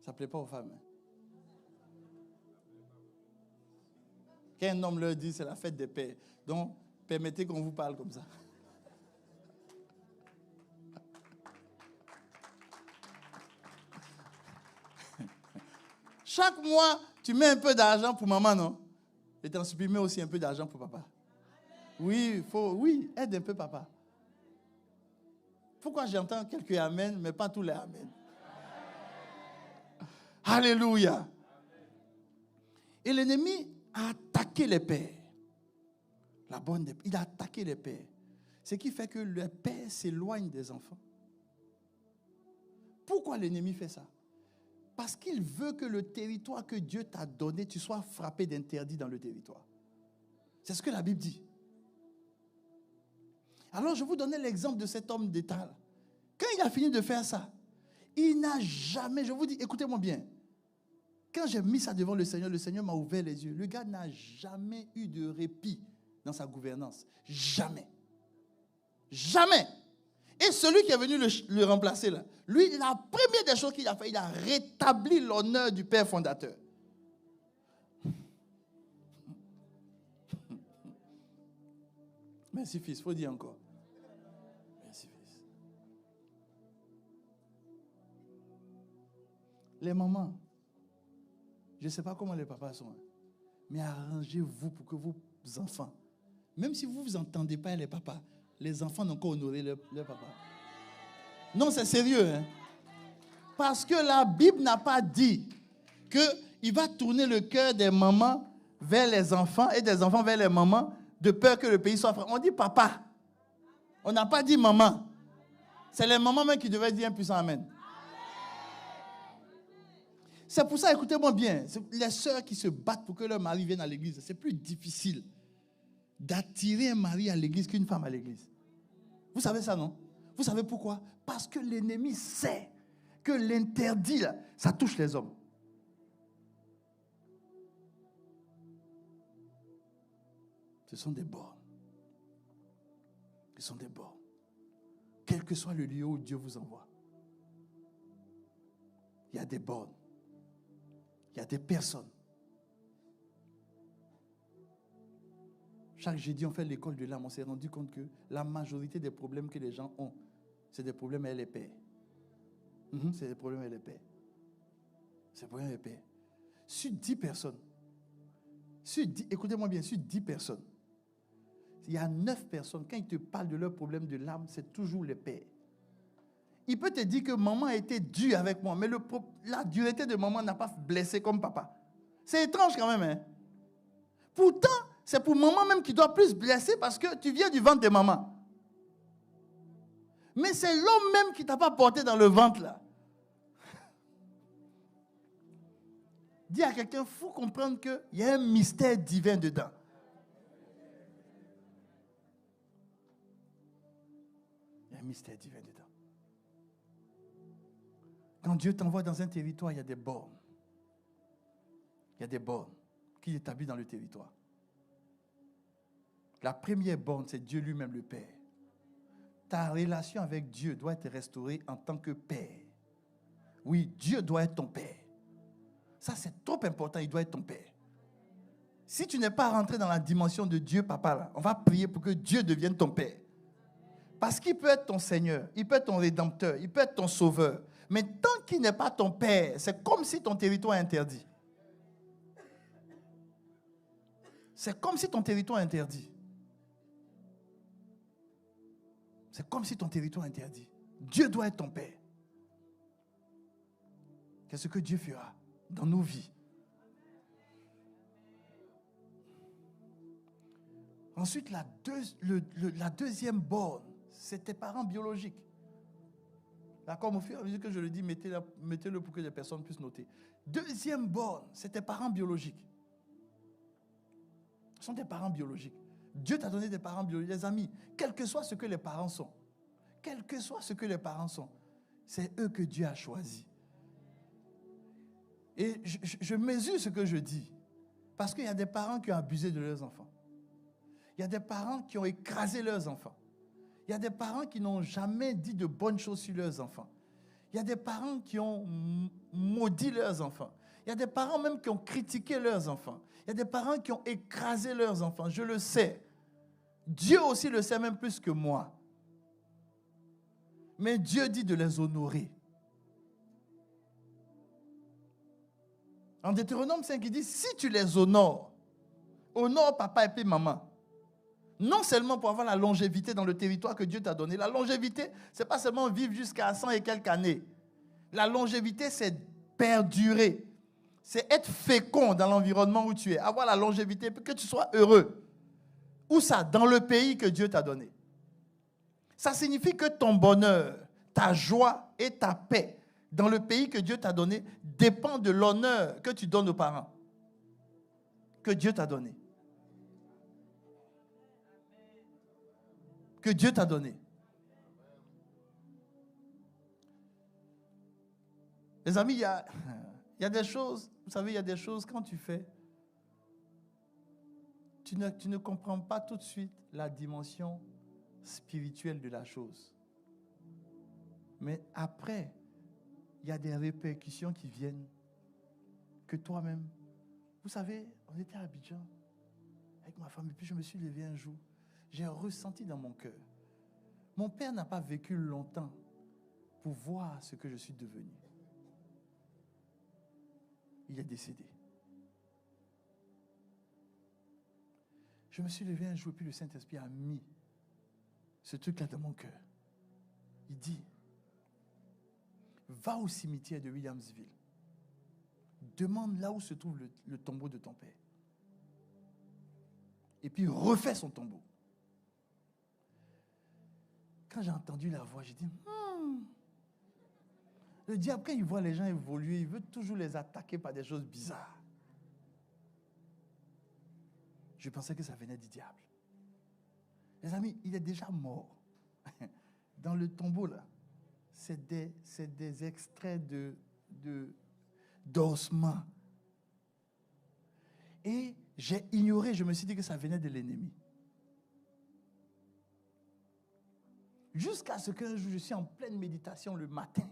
Ça ne plaît pas aux femmes. Hein? Quand un homme leur dit c'est la fête des pères, donc permettez qu'on vous parle comme ça. Chaque mois, tu mets un peu d'argent pour maman, non? Et tu en supprimes aussi un peu d'argent pour papa. Oui, aide un peu papa. Pourquoi j'entends quelques amen, mais pas tous les amen? Alléluia. Et l'ennemi a attaqué les pères. Il a attaqué les pères. Ce qui fait que les pères s'éloignent des enfants. Pourquoi l'ennemi fait ça? Parce qu'il veut que le territoire que Dieu t'a donné, tu sois frappé d'interdit dans le territoire. C'est ce que la Bible dit. Alors, je vous donnais l'exemple de cet homme d'État. Quand il a fini de faire ça, il n'a jamais, je vous dis, écoutez-moi bien, quand j'ai mis ça devant le Seigneur m'a ouvert les yeux. Le gars n'a jamais eu de répit dans sa gouvernance. Jamais. Jamais. Et celui qui est venu le remplacer là, lui, la première des choses qu'il a fait, il a rétabli l'honneur du père fondateur. Merci fils, il faut dire encore. Merci fils. Les mamans, je ne sais pas comment les papas sont, mais arrangez-vous pour que vos enfants, même si vous ne vous entendez pas les papas, les enfants n'ont qu'à honorer leur papa. Non, c'est sérieux. Hein? Parce que la Bible n'a pas dit qu'il va tourner le cœur des mamans vers les enfants et des enfants vers les mamans de peur que le pays soit frappé. On dit papa. On n'a pas dit maman. C'est les mamans même qui devaient dire un puissant amen. C'est pour ça, écoutez-moi bien, les sœurs qui se battent pour que leur mari vienne à l'église, c'est plus difficile d'attirer un mari à l'église qu'une femme à l'église. Vous savez ça, non? Vous savez pourquoi? Parce que l'ennemi sait que l'interdit, là, ça touche les hommes. Ce sont des bornes. Ce sont des bornes. Quel que soit le lieu où Dieu vous envoie, il y a des bornes. Il y a des personnes. Chaque jeudi, on fait l'école de l'âme. On s'est rendu compte que la majorité des problèmes que les gens ont, c'est des problèmes avec les pères. C'est des problèmes avec les pères. C'est des problèmes avec les pères. Sur 10 personnes, écoutez-moi bien, sur 10 personnes, il y a 9 personnes, quand ils te parlent de leurs problèmes de l'âme, c'est toujours les pères. Il peut te dire que maman a été dure avec moi, mais la dureté de maman n'a pas blessé comme papa. C'est étrange quand même. Hein? Pourtant, c'est pour maman même qui doit plus blesser parce que tu viens du ventre de maman. Mais c'est l'homme même qui ne t'a pas porté dans le ventre là. Dis à quelqu'un, il faut comprendre qu'il y a un mystère divin dedans. Il y a un mystère divin dedans. Quand Dieu t'envoie dans un territoire, il y a des bornes. Il y a des bornes qui établissent dans le territoire. La première borne, c'est Dieu lui-même le Père. Ta relation avec Dieu doit être restaurée en tant que Père. Oui, Dieu doit être ton Père. Ça, c'est trop important, il doit être ton Père. Si tu n'es pas rentré dans la dimension de Dieu, papa, là, on va prier pour que Dieu devienne ton Père. Parce qu'il peut être ton Seigneur, il peut être ton Rédempteur, il peut être ton Sauveur. Mais tant qu'il n'est pas ton Père, c'est comme si ton territoire est interdit. C'est comme si ton territoire est interdit. C'est comme si ton territoire est interdit. Dieu doit être ton Père. Qu'est-ce que Dieu fera dans nos vies? Ensuite, la deuxième borne, c'est tes parents biologiques. D'accord, au fur et à mesure que je le dis, mettez-le pour que les personnes puissent noter. Deuxième borne, c'est tes parents biologiques. Ce sont tes parents biologiques. Dieu t'a donné des parents biologiques. Les amis, quel que soit ce que les parents sont, c'est eux que Dieu a choisis. Et je mesure ce que je dis. Parce qu'il y a des parents qui ont abusé de leurs enfants. Il y a des parents qui ont écrasé leurs enfants. Il y a des parents qui n'ont jamais dit de bonnes choses sur leurs enfants. Il y a des parents qui ont maudit leurs enfants. Il y a des parents même qui ont critiqué leurs enfants. Il y a des parents qui ont écrasé leurs enfants. Je le sais. Dieu aussi le sait même plus que moi. Mais Dieu dit de les honorer. En Deutéronome 5, il dit, si tu les honores, honore papa et puis maman. Non seulement pour avoir la longévité dans le territoire que Dieu t'a donné. La longévité, ce n'est pas seulement vivre jusqu'à 100 et quelques années. La longévité, c'est perdurer. C'est être fécond dans l'environnement où tu es. Avoir la longévité pour que tu sois heureux. Où ça? Dans le pays que Dieu t'a donné. Ça signifie que ton bonheur, ta joie et ta paix dans le pays que Dieu t'a donné dépend de l'honneur que tu donnes aux parents. Que Dieu t'a donné. Que Dieu t'a donné. Les amis, il y a des choses, vous savez, il y a des choses quand tu fais, tu ne comprends pas tout de suite la dimension spirituelle de la chose. Mais après, il y a des répercussions qui viennent que toi-même. Vous savez, on était à Abidjan avec ma femme et puis je me suis levé un jour. J'ai ressenti dans mon cœur. Mon père n'a pas vécu longtemps pour voir ce que je suis devenu. Il est décédé. Je me suis levé un jour et puis le Saint-Esprit a mis ce truc-là dans mon cœur. Il dit, va au cimetière de Williamsville. Demande là où se trouve le tombeau de ton père. Et puis refais son tombeau. Quand j'ai entendu la voix, j'ai dit, le diable, quand il voit les gens évoluer, il veut toujours les attaquer par des choses bizarres. Je pensais que ça venait du diable. Les amis, il est déjà mort. Dans le tombeau, là, c'est des extraits d'ossements. Et j'ai ignoré, je me suis dit que ça venait de l'ennemi. Jusqu'à ce qu'un jour, je suis en pleine méditation le matin.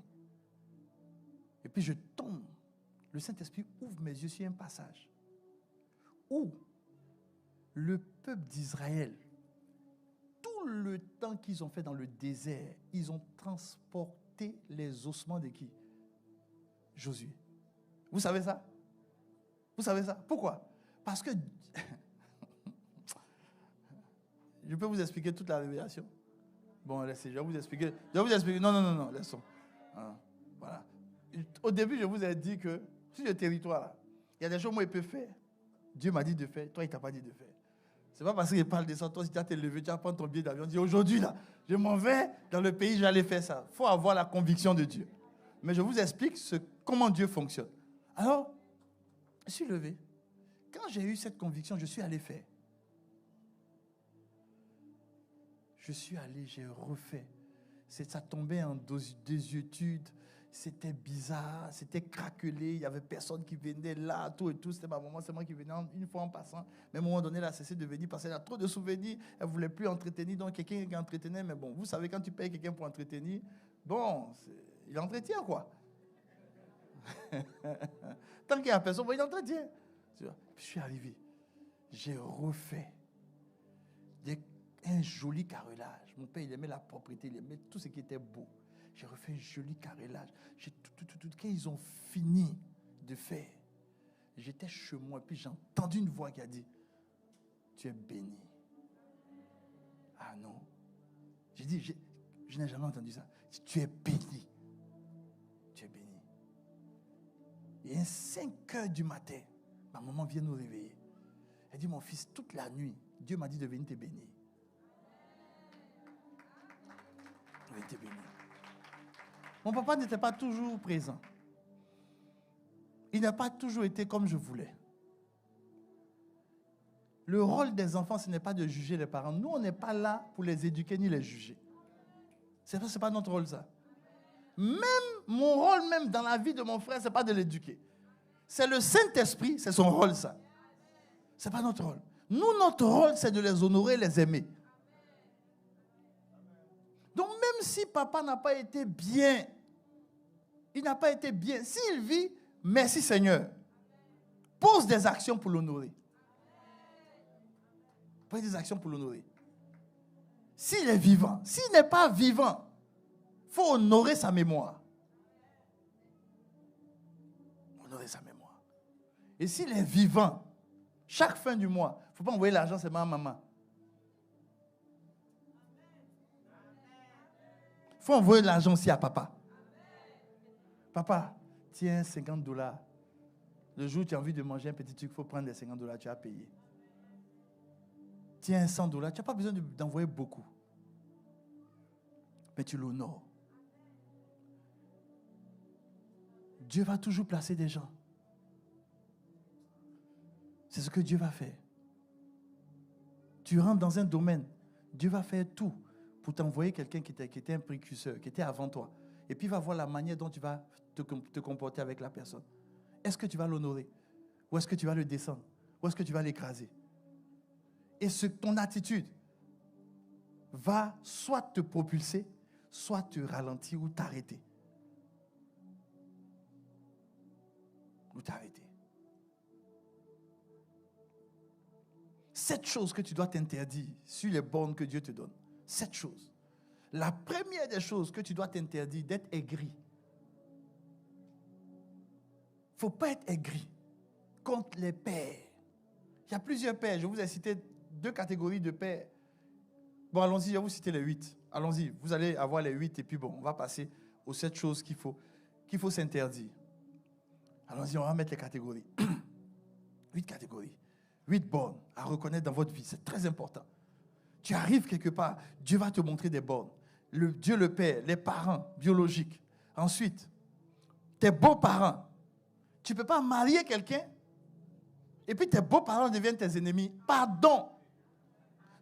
Et puis je tombe. Le Saint-Esprit ouvre mes yeux sur un passage où le peuple d'Israël, tout le temps qu'ils ont fait dans le désert, ils ont transporté les ossements de qui? Josué. Vous savez ça? Vous savez ça? Pourquoi? Parce que je peux vous expliquer toute la révélation. Bon, laissez, je vais vous expliquer. Non, laissons. Voilà. Au début, je vous ai dit que sur le territoire, là, il y a des choses que moi, je peux faire. Dieu m'a dit de faire, toi, il ne t'a pas dit de faire. Ce n'est pas parce qu'il parle de ça, toi, si tu vas te lever, tu vas prendre ton billet d'avion, dis aujourd'hui, là, je m'en vais dans le pays, je vais aller faire ça. Il faut avoir la conviction de Dieu. Mais je vous explique comment Dieu fonctionne. Alors, je suis levé. Quand j'ai eu cette conviction, je suis allé faire. Je suis allé, j'ai refait. Ça tombait en désuétude. C'était bizarre, c'était craquelé. Il n'y avait personne qui venait là, tout et tout. C'était ma maman, c'est moi qui venais une fois en passant. Mais à un moment donné, elle a cessé de venir parce qu'elle a trop de souvenirs. Elle ne voulait plus entretenir. Donc, quelqu'un qui entretenait. Mais bon, vous savez, quand tu payes quelqu'un pour entretenir, bon, il entretient quoi. Tant qu'il n'y a personne, il entretient. Puis je suis arrivé. J'ai refait un joli carrelage. Mon père, il aimait la propriété, il aimait tout ce qui était beau. J'ai refait un joli carrelage. Quand ils ont fini de faire, j'étais chez moi, puis j'ai entendu une voix qui a dit, tu es béni. Ah non. J'ai dit, je n'ai jamais entendu ça. Tu es béni. Tu es béni. Et à 5 heures du matin, ma maman vient nous réveiller. Elle dit, mon fils, toute la nuit, Dieu m'a dit de venir te bénir. De venir te bénir. Mon papa n'était pas toujours présent. Il n'a pas toujours été comme je voulais. Le rôle des enfants, ce n'est pas de juger les parents. Nous, on n'est pas là pour les éduquer ni les juger. Ce n'est pas notre rôle, ça. Même mon rôle, même dans la vie de mon frère, ce n'est pas de l'éduquer. C'est le Saint-Esprit, c'est son rôle, ça. Ce n'est pas notre rôle. Nous, notre rôle, c'est de les honorer, les aimer. Donc, même si papa n'a pas été bien, il n'a pas été bien. S'il vit, merci Seigneur. Pose des actions pour l'honorer. Pose des actions pour l'honorer. S'il est vivant, s'il n'est pas vivant, il faut honorer sa mémoire. Honorer sa mémoire. Et s'il est vivant, chaque fin du mois, il ne faut pas envoyer l'argent seulement à maman. Il faut envoyer l'argent aussi à papa. Papa, tiens $50. Le jour où tu as envie de manger un petit truc, il faut prendre les $50, tu as payé. Tiens $100, tu n'as pas besoin d'envoyer beaucoup. Mais tu l'honores. Dieu va toujours placer des gens. C'est ce que Dieu va faire. Tu rentres dans un domaine, Dieu va faire tout pour t'envoyer quelqu'un qui était un précurseur, qui était avant toi. Et puis il va voir la manière dont tu vas te comporter avec la personne. Est-ce que tu vas l'honorer? Ou est-ce que tu vas le descendre? Ou est-ce que tu vas l'écraser? Et ton attitude va soit te propulser, soit te ralentir ou t'arrêter. Ou t'arrêter. 7 choses que tu dois t'interdire sur les bornes que Dieu te donne. 7 choses. La première des choses que tu dois t'interdire, d'être aigri. Il ne faut pas être aigri contre les pères. Il y a plusieurs pères. Je vous ai cité 2 catégories de pères. Bon, allons-y, je vais vous citer les 8. Allons-y, vous allez avoir les 8 et puis bon, on va passer aux 7 choses qu'il faut s'interdire. Allons-y, on va mettre les catégories. 8 catégories. 8 bornes à reconnaître dans votre vie. C'est très important. Tu arrives quelque part, Dieu va te montrer des bornes. Dieu le Père, les parents biologiques. Ensuite, tes beaux-parents. Tu ne peux pas marier quelqu'un et puis tes beaux-parents deviennent tes ennemis. Pardon.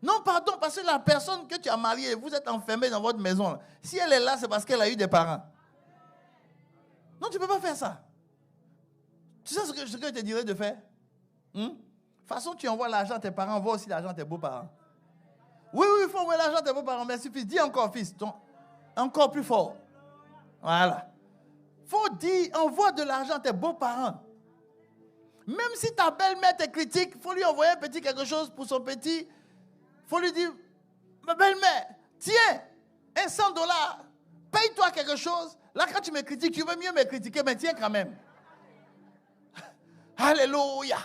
Non, pardon, parce que la personne que tu as mariée, vous êtes enfermé dans votre maison. Si elle est là, c'est parce qu'elle a eu des parents. Non, tu ne peux pas faire ça. Tu sais ce que je te dirais de faire? De toute façon, tu envoies l'argent à tes parents, envoie aussi l'argent à tes beaux-parents. Oui, il faut envoyer l'argent à tes beaux-parents. Merci, fils. Dis encore, fils. Encore plus fort. Voilà. Faut dire, envoie de l'argent à tes beaux-parents. Même si ta belle-mère te critique, il faut lui envoyer un petit quelque chose pour son petit. Il faut lui dire, ma belle-mère, tiens, $100. Paye-toi quelque chose. Là, quand tu me critiques, tu veux mieux me critiquer, mais tiens quand même. Alléluia.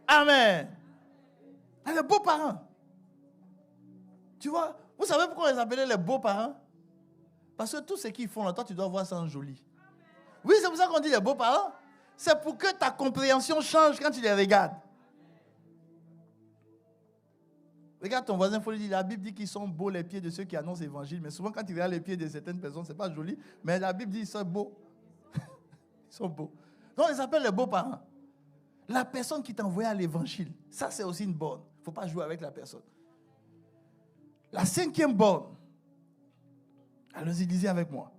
Amen. Les beaux-parents. Tu vois, vous savez pourquoi on les appelait les beaux-parents? Parce que tout ce qu'ils font là, toi, tu dois voir ça en joli. Oui, c'est pour ça qu'on dit les beaux-parents. C'est pour que ta compréhension change quand tu les regardes. Regarde ton voisin, il faut lui dire, la Bible dit qu'ils sont beaux les pieds de ceux qui annoncent l'évangile. Mais souvent, quand tu regardes les pieds de certaines personnes, ce n'est pas joli. Mais la Bible dit qu'ils sont beaux. Ils sont beaux. Donc, on les appelle les beaux-parents. La personne qui t'a envoyé à l'évangile, ça, c'est aussi une borne. Il ne faut pas jouer avec la personne. La 5e borne. Allons-y, lisez avec moi.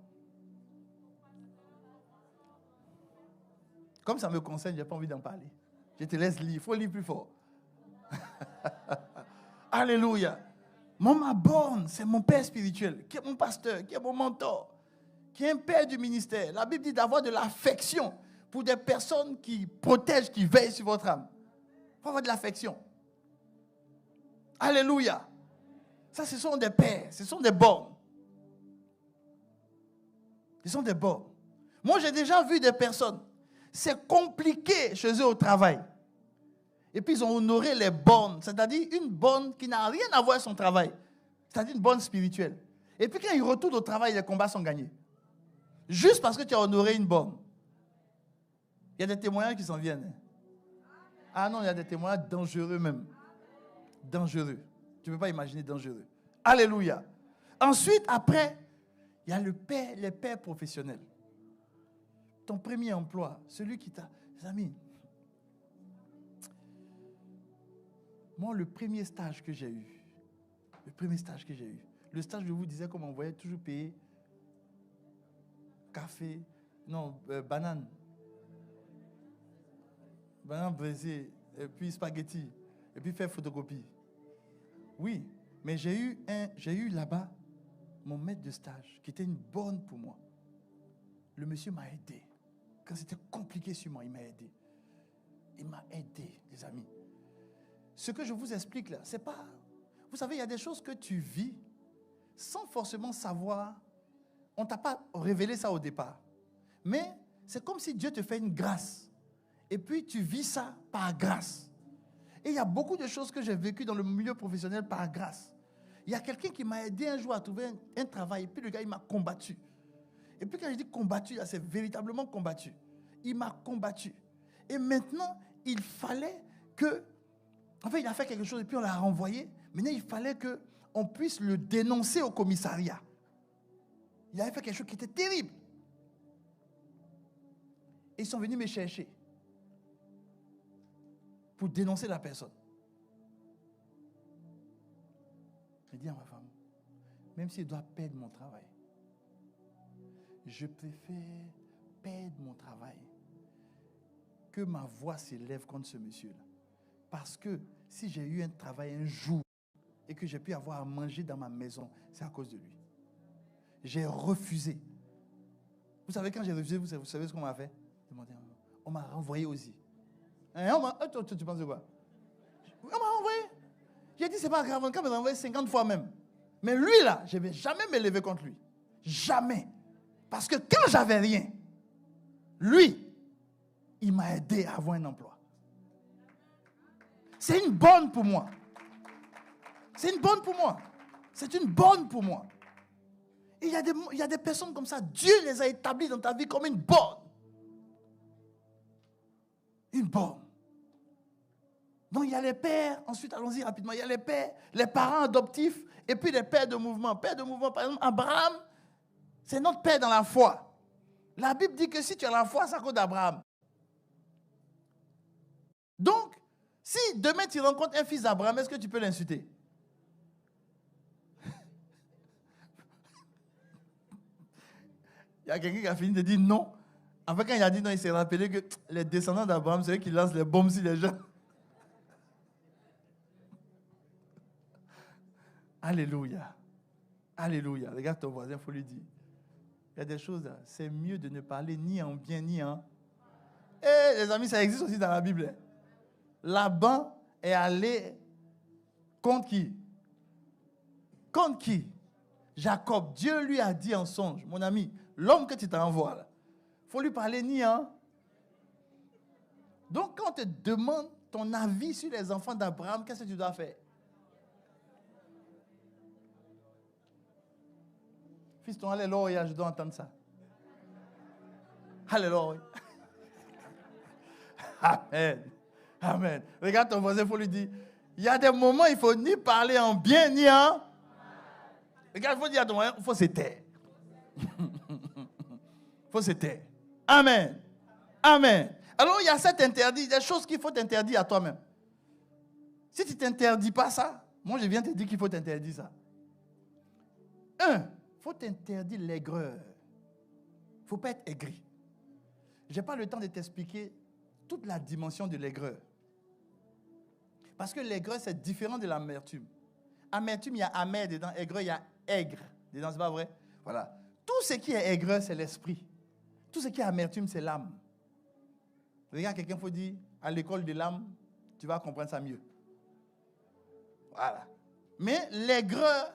Comme ça me concerne, je n'ai pas envie d'en parler. Je te laisse lire. Il faut lire plus fort. Alléluia. Ma borne, c'est mon père spirituel, qui est mon pasteur, qui est mon mentor, qui est un père du ministère. La Bible dit d'avoir de l'affection pour des personnes qui protègent, qui veillent sur votre âme. Il faut avoir de l'affection. Alléluia. Ça, ce sont des pères, ce sont des bornes. Ce sont des bornes. Moi, j'ai déjà vu des personnes. C'est compliqué chez eux au travail. Et puis, ils ont honoré les bornes. C'est-à-dire une borne qui n'a rien à voir avec son travail. C'est-à-dire une borne spirituelle. Et puis, quand ils retournent au travail, les combats sont gagnés. Juste parce que tu as honoré une borne. Il y a des témoignages qui s'en viennent. Ah non, il y a des témoignages dangereux même. Dangereux. Tu ne peux pas imaginer dangereux. Alléluia. Ensuite, après, il y a les pères professionnels. Ton premier emploi, celui qui t'a... Les amis, moi, le premier stage que j'ai eu, le stage, je vous disais qu'on m'envoyait toujours payer café, banane brisée, et puis spaghetti, et puis faire photocopie. Oui, mais j'ai eu là-bas mon maître de stage, qui était une bonne pour moi. Le monsieur m'a aidé. Quand c'était compliqué sur moi, il m'a aidé. Il m'a aidé, les amis. Ce que je vous explique là, c'est pas... Vous savez, il y a des choses que tu vis sans forcément savoir. On ne t'a pas révélé ça au départ. Mais c'est comme si Dieu te fait une grâce. Et puis tu vis ça par grâce. Et il y a beaucoup de choses que j'ai vécues dans le milieu professionnel par grâce. Il y a quelqu'un qui m'a aidé un jour à trouver un travail. Et puis le gars, il m'a combattu. Et puis quand je dis combattu, c'est véritablement combattu. Il m'a combattu. Et maintenant, il fallait que... En fait, il a fait quelque chose et puis on l'a renvoyé. Maintenant, il fallait qu'on puisse le dénoncer au commissariat. Il avait fait quelque chose qui était terrible. Et ils sont venus me chercher pour dénoncer la personne. J'ai dit à ma femme, même si je dois perdre mon travail, je préfère perdre mon travail que ma voix s'élève contre ce monsieur-là. Parce que si j'ai eu un travail un jour et que j'ai pu avoir à manger dans ma maison, c'est à cause de lui. J'ai refusé. Vous savez, quand j'ai refusé, vous savez ce qu'on m'a fait? On m'a renvoyé aussi. Tu penses quoi? On m'a renvoyé. J'ai dit, c'est pas grave, on m'a renvoyé 50 fois même. Mais lui là, je ne vais jamais me lever contre lui. Jamais. Parce que quand j'avais rien, lui, il m'a aidé à avoir un emploi. C'est une bonne pour moi. C'est une bonne pour moi. C'est une bonne pour moi. Et il y a des personnes comme ça, Dieu les a établies dans ta vie comme une bonne. Une bonne. Donc il y a les pères, ensuite allons-y rapidement, il y a les pères, les parents adoptifs, et puis les pères de mouvement. Père de mouvement, par exemple, Abraham, c'est notre père dans la foi. La Bible dit que si tu as la foi, c'est à cause d'Abraham. Donc, si demain tu rencontres un fils d'Abraham, est-ce que tu peux l'insulter? Il y a quelqu'un qui a fini de dire non. En fait, quand il a dit non, il s'est rappelé que les descendants d'Abraham, c'est eux qui lancent les bombes sur les gens. Alléluia. Alléluia. Regarde ton voisin, il faut lui dire. Il y a des choses, c'est mieux de ne parler ni en bien ni en... Eh, les amis, ça existe aussi dans la Bible. Hein. Laban est allé contre qui? Contre qui? Jacob. Dieu lui a dit en songe, mon ami, l'homme que tu t'envoies là, il faut lui parler ni en... Donc, quand on te demande ton avis sur les enfants d'Abraham, qu'est-ce que tu dois faire? Fiston, alléluia, je dois entendre ça. Alléluia. Amen. Amen. Regarde ton voisin, il faut lui dire, il y a des moments, il ne faut ni parler en bien, ni en... Regarde, il faut dire à ton voisin, il faut se taire. Il faut se taire. Amen. Amen. Alors, il y a cet interdit, des choses qu'il faut t'interdire à toi-même. Si tu ne t'interdis pas ça, moi, je viens te dire qu'il faut t'interdire ça. Il faut t'interdire l'aigreur. Il ne faut pas être aigri. Je n'ai pas le temps de t'expliquer toute la dimension de l'aigreur. Parce que l'aigreur, c'est différent de l'amertume. Amertume, il y a amer dedans. Aigreur, il y a aigre dedans. C'est pas vrai? Voilà. Tout ce qui est aigreur, c'est l'esprit. Tout ce qui est amertume, c'est l'âme. Regarde, quelqu'un faut dire, à l'école de l'âme, tu vas comprendre ça mieux. Voilà. Mais l'aigreur,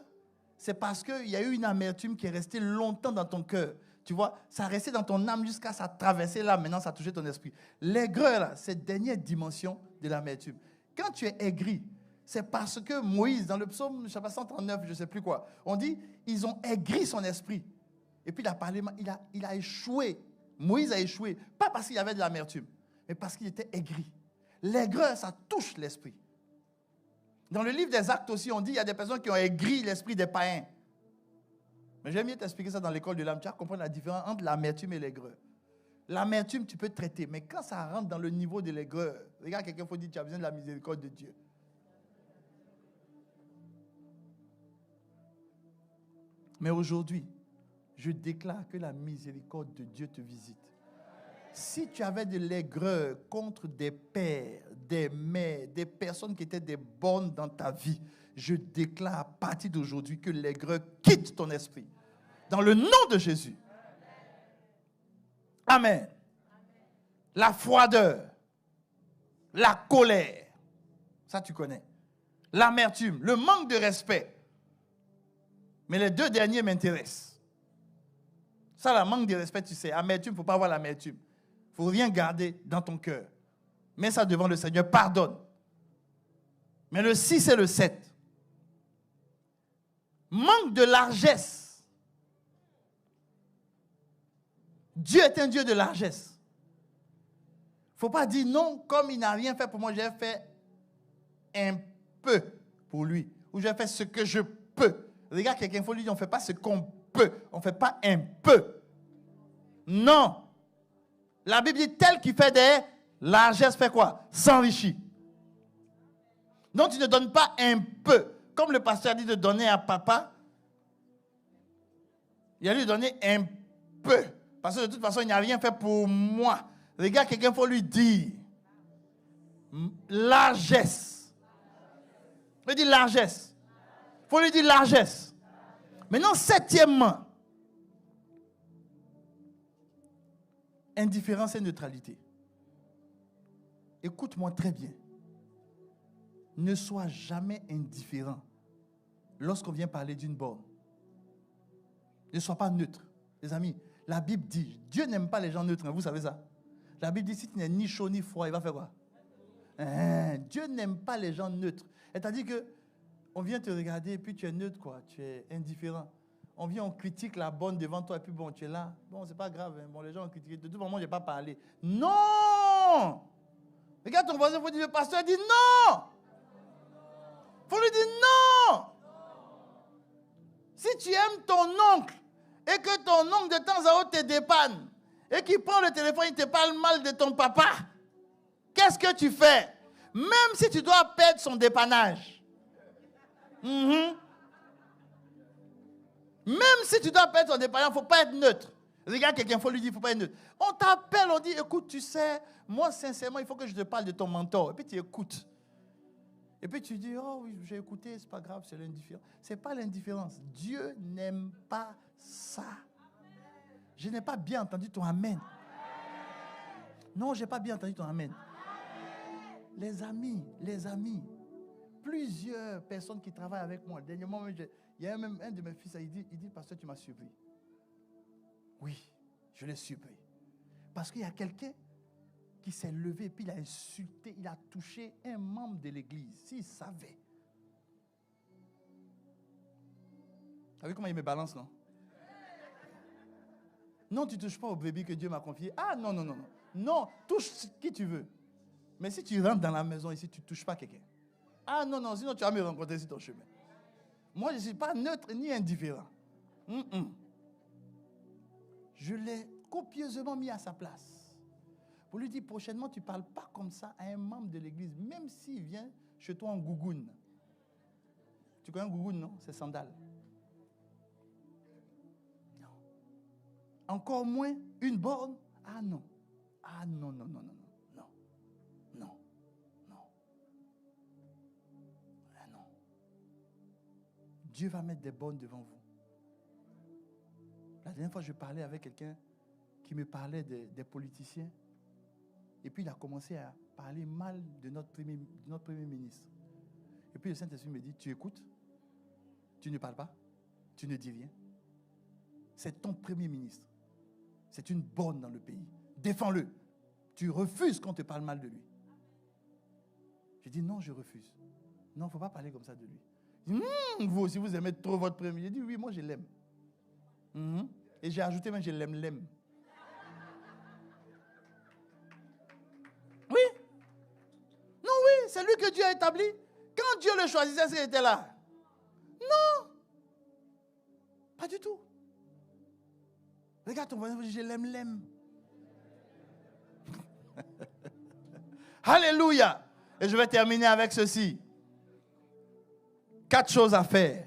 c'est parce qu'il y a eu une amertume qui est restée longtemps dans ton cœur. Tu vois, ça a resté dans ton âme jusqu'à ça traverser l'âme. Maintenant, ça a touché ton esprit. L'aigreur, là, c'est la dernière dimension de l'amertume. Quand tu es aigri, c'est parce que Moïse, dans le psaume, je ne sais pas, 139, je ne sais plus quoi, on dit, ils ont aigri son esprit. Et puis il a parlé, il a échoué. Moïse a échoué. Pas parce qu'il y avait de l'amertume, mais parce qu'il était aigri. L'aigreur, ça touche l'esprit. Dans le livre des Actes aussi, on dit qu'il y a des personnes qui ont aigri l'esprit des païens. Mais j'aime mieux t'expliquer ça dans l'école de l'âme. Tu vas comprendre la différence entre l'amertume et l'aigreur. L'amertume, tu peux traiter, mais quand ça rentre dans le niveau de l'aigreur, regarde, quelqu'un faut dire, tu as besoin de la miséricorde de Dieu. Mais aujourd'hui, je déclare que la miséricorde de Dieu te visite. Si tu avais de l'aigreur contre des pères, des mères, des personnes qui étaient des bonnes dans ta vie, je déclare à partir d'aujourd'hui que l'aigreur quitte ton esprit. Dans le nom de Jésus. Amen. La froideur, la colère, ça tu connais. L'amertume, le manque de respect. Mais les deux derniers m'intéressent. Ça, le manque de respect, tu sais. Amertume, il ne faut pas avoir l'amertume. Il ne faut rien garder dans ton cœur. Mets ça devant le Seigneur, pardonne. Mais le 6 et le 7. Manque de largesse. Dieu est un Dieu de largesse. Il ne faut pas dire non, comme il n'a rien fait pour moi, j'ai fait un peu pour lui. Ou j'ai fait ce que je peux. Regarde, quelqu'un, il faut lui dire, on ne fait pas ce qu'on peut. On ne fait pas un peu. Non. La Bible dit, tel qui fait des largesses fait quoi? S'enrichit. Donc, tu ne donnes pas un peu. Comme le pasteur a dit de donner à papa, il a lui donner un peu. Parce que de toute façon, il n'a rien fait pour moi. Regarde, quelqu'un, il faut lui dire. Largesse. Il dit largesse. Il faut lui dire largesse. Maintenant, septièmement, indifférence et neutralité. Écoute-moi très bien. Ne sois jamais indifférent lorsqu'on vient parler d'une borne. Ne sois pas neutre. Les amis, la Bible dit, Dieu n'aime pas les gens neutres, vous savez ça? La Bible dit, si tu n'es ni chaud ni froid, il va faire quoi? Dieu n'aime pas les gens neutres. C'est-à-dire que on vient te regarder et puis tu es neutre, quoi. Tu es indifférent. On vient, on critique la bonne devant toi et puis bon, tu es là. Bon, c'est pas grave. Hein. Bon, les gens ont critiqué. De tout moment, je n'ai pas parlé. Non! Regarde ton voisin, il faut dire, le pasteur dit non! Il faut lui dire non! Si tu aimes ton oncle et que ton oncle de temps à autre te dépanne et qu'il prend le téléphone, il te parle mal de ton papa, qu'est-ce que tu fais? Même si tu dois perdre son dépannage. Même si tu dois perdre ton dépannage, il ne faut pas être neutre. Regarde quelqu'un, il faut lui dire, il ne faut pas être neutre. On t'appelle, on dit, écoute, tu sais, moi sincèrement, il faut que je te parle de ton mentor. Et puis tu écoutes. Et puis tu dis, oh oui, j'ai écouté, c'est pas grave, c'est l'indifférence. Ce n'est pas l'indifférence. Dieu n'aime pas ça. Je n'ai pas bien entendu ton amen. Non, je n'ai pas bien entendu ton amen. Les amis, plusieurs personnes qui travaillent avec moi. Dernièrement, il y a même un de mes fils, il dit, pasteur, tu m'as surpris. Oui, je l'ai surpris. Parce qu'il y a quelqu'un qui s'est levé et puis il a insulté, il a touché un membre de l'église. S'il savait. Vous savez comment il me balance, non? Non, tu ne touches pas au bébé que Dieu m'a confié. Ah non, non, non, non. Non, touche qui tu veux. Mais si tu rentres dans la maison ici, tu ne touches pas quelqu'un. Ah non, non, sinon tu vas me rencontrer sur ton chemin. Moi, je ne suis pas neutre ni indifférent. Je l'ai copieusement mis à sa place. Pour lui dire, prochainement, tu ne parles pas comme ça à un membre de l'église, même s'il vient chez toi en gougoune. Tu connais un gougoune, non? C'est sandales. Non. Encore moins une borne. Ah non. Ah non, non, non, non, non. Non. Non. Non. Ah non. Dieu va mettre des bornes devant vous. La dernière fois, je parlais avec quelqu'un qui me parlait des politiciens. Et puis, il a commencé à parler mal de notre premier ministre. Et puis, le Saint-Esprit me dit, tu écoutes, tu ne parles pas, tu ne dis rien. C'est ton premier ministre. C'est une borne dans le pays. Défends-le. Tu refuses qu'on te parle mal de lui. J'ai dit, non, je refuse. Non, il ne faut pas parler comme ça de lui. Il dit, vous aussi, vous aimez trop votre premier ministre. J'ai dit, oui, moi, je l'aime. Et j'ai ajouté même, je l'aime. Oui. Non, oui, c'est lui que Dieu a établi. Quand Dieu le choisissait, est-ce qu'il était là? Non. Pas du tout. Regarde ton voisin, je l'aime. Alléluia. Et je vais terminer avec ceci. 4 choses à faire.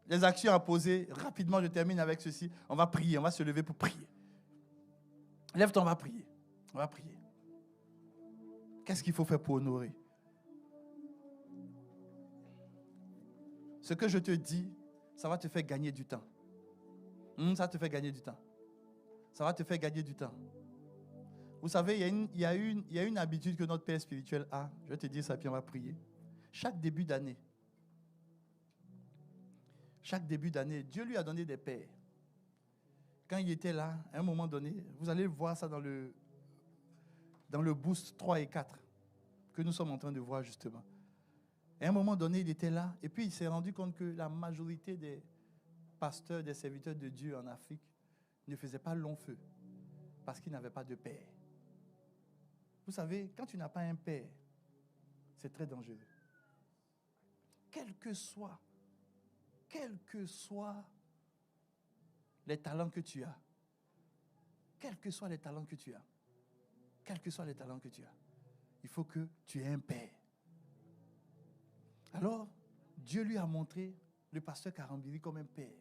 Les actions à poser. Rapidement, je termine avec ceci. On va prier, on va se lever pour prier. Lève-toi, on va prier. On va prier. Qu'est-ce qu'il faut faire pour honorer? Ce que je te dis, ça va te faire gagner du temps. Ça va te faire gagner du temps. Ça va te faire gagner du temps. Vous savez, il y a une habitude que notre Père spirituel a. Je vais te dire ça, puis on va prier. Chaque début d'année, Dieu lui a donné des pères. Quand il était là, à un moment donné, vous allez voir ça dans le boost 3 et 4 que nous sommes en train de voir justement. Et à un moment donné, il était là et puis il s'est rendu compte que la majorité des pasteurs, des serviteurs de Dieu en Afrique ne faisaient pas long feu parce qu'ils n'avaient pas de père. Vous savez, quand tu n'as pas un père, c'est très dangereux. Quels que soient les talents que tu as, il faut que tu aies un père. Alors, Dieu lui a montré le pasteur Karambiri comme un père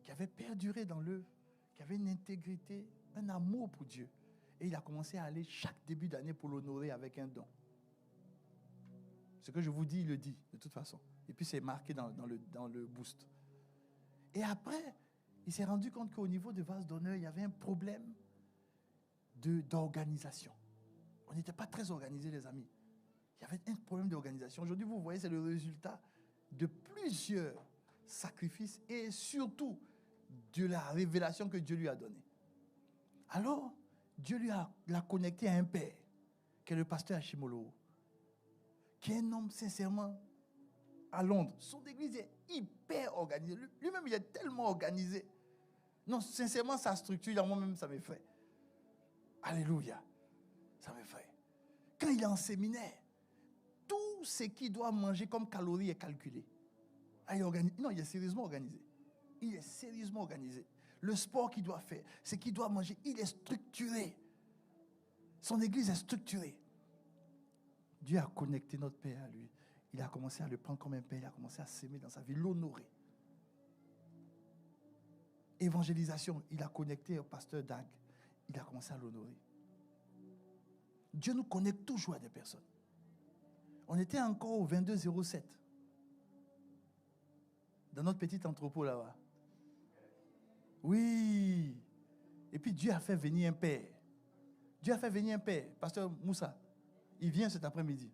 qui avait perduré dans l'œuvre, qui avait une intégrité, un amour pour Dieu. Et il a commencé à aller chaque début d'année pour l'honorer avec un don. Ce que je vous dis, il le dit, de toute façon. Et puis, c'est marqué dans le boost. Et après, il s'est rendu compte qu'au niveau de vase d'honneur, il y avait un problème d'organisation. On n'était pas très organisés, les amis. Il y avait un problème d'organisation. Aujourd'hui, vous voyez, c'est le résultat de plusieurs sacrifices et surtout de la révélation que Dieu lui a donnée. Alors, Dieu l'a connecté à un père, qui est le pasteur Ashimolo, qui est un homme sincèrement à Londres. Son église est hyper organisée. Lui-même, il est tellement organisé. Non, sincèrement, sa structure, moi-même, ça m'effraie. Alléluia. Ça m'effraie. Quand il est en séminaire, tout ce qu'il doit manger comme calories est calculé. Il est sérieusement organisé. Il est sérieusement organisé. Le sport qu'il doit faire, ce qu'il doit manger, il est structuré. Son église est structurée. Dieu a connecté notre Père à lui. Il a commencé à le prendre comme un père. Il a commencé à s'aimer dans sa vie, l'honorer. Évangélisation, il a connecté au pasteur Dag. Il a commencé à l'honorer. Dieu nous connecte toujours à des personnes. On était encore au 2207. Dans notre petit entrepôt là-bas. Oui. Et puis Dieu a fait venir un père. Dieu a fait venir un père. Pasteur Moussa, il vient cet après-midi.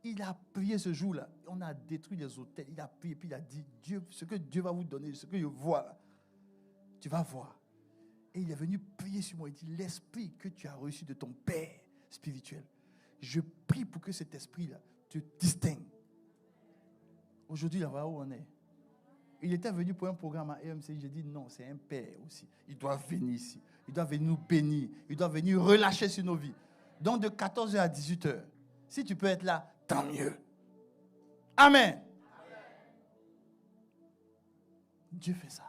Il a prié ce jour-là. On a détruit les hôtels. Il a prié, puis il a dit, Dieu, ce que Dieu va vous donner, ce que je vois là, tu vas voir. Et il est venu prier sur moi. Il dit, l'esprit que tu as reçu de ton Père spirituel, je prie pour que cet esprit-là te distingue. Aujourd'hui, là, où on est. Il était venu pour un programme à EMC. J'ai dit, non, c'est un Père aussi. Il doit venir ici. Il doit venir nous bénir. Il doit venir relâcher sur nos vies. Donc, de 14h à 18h. Si tu peux être là, tant mieux. Amen. Dieu fait ça.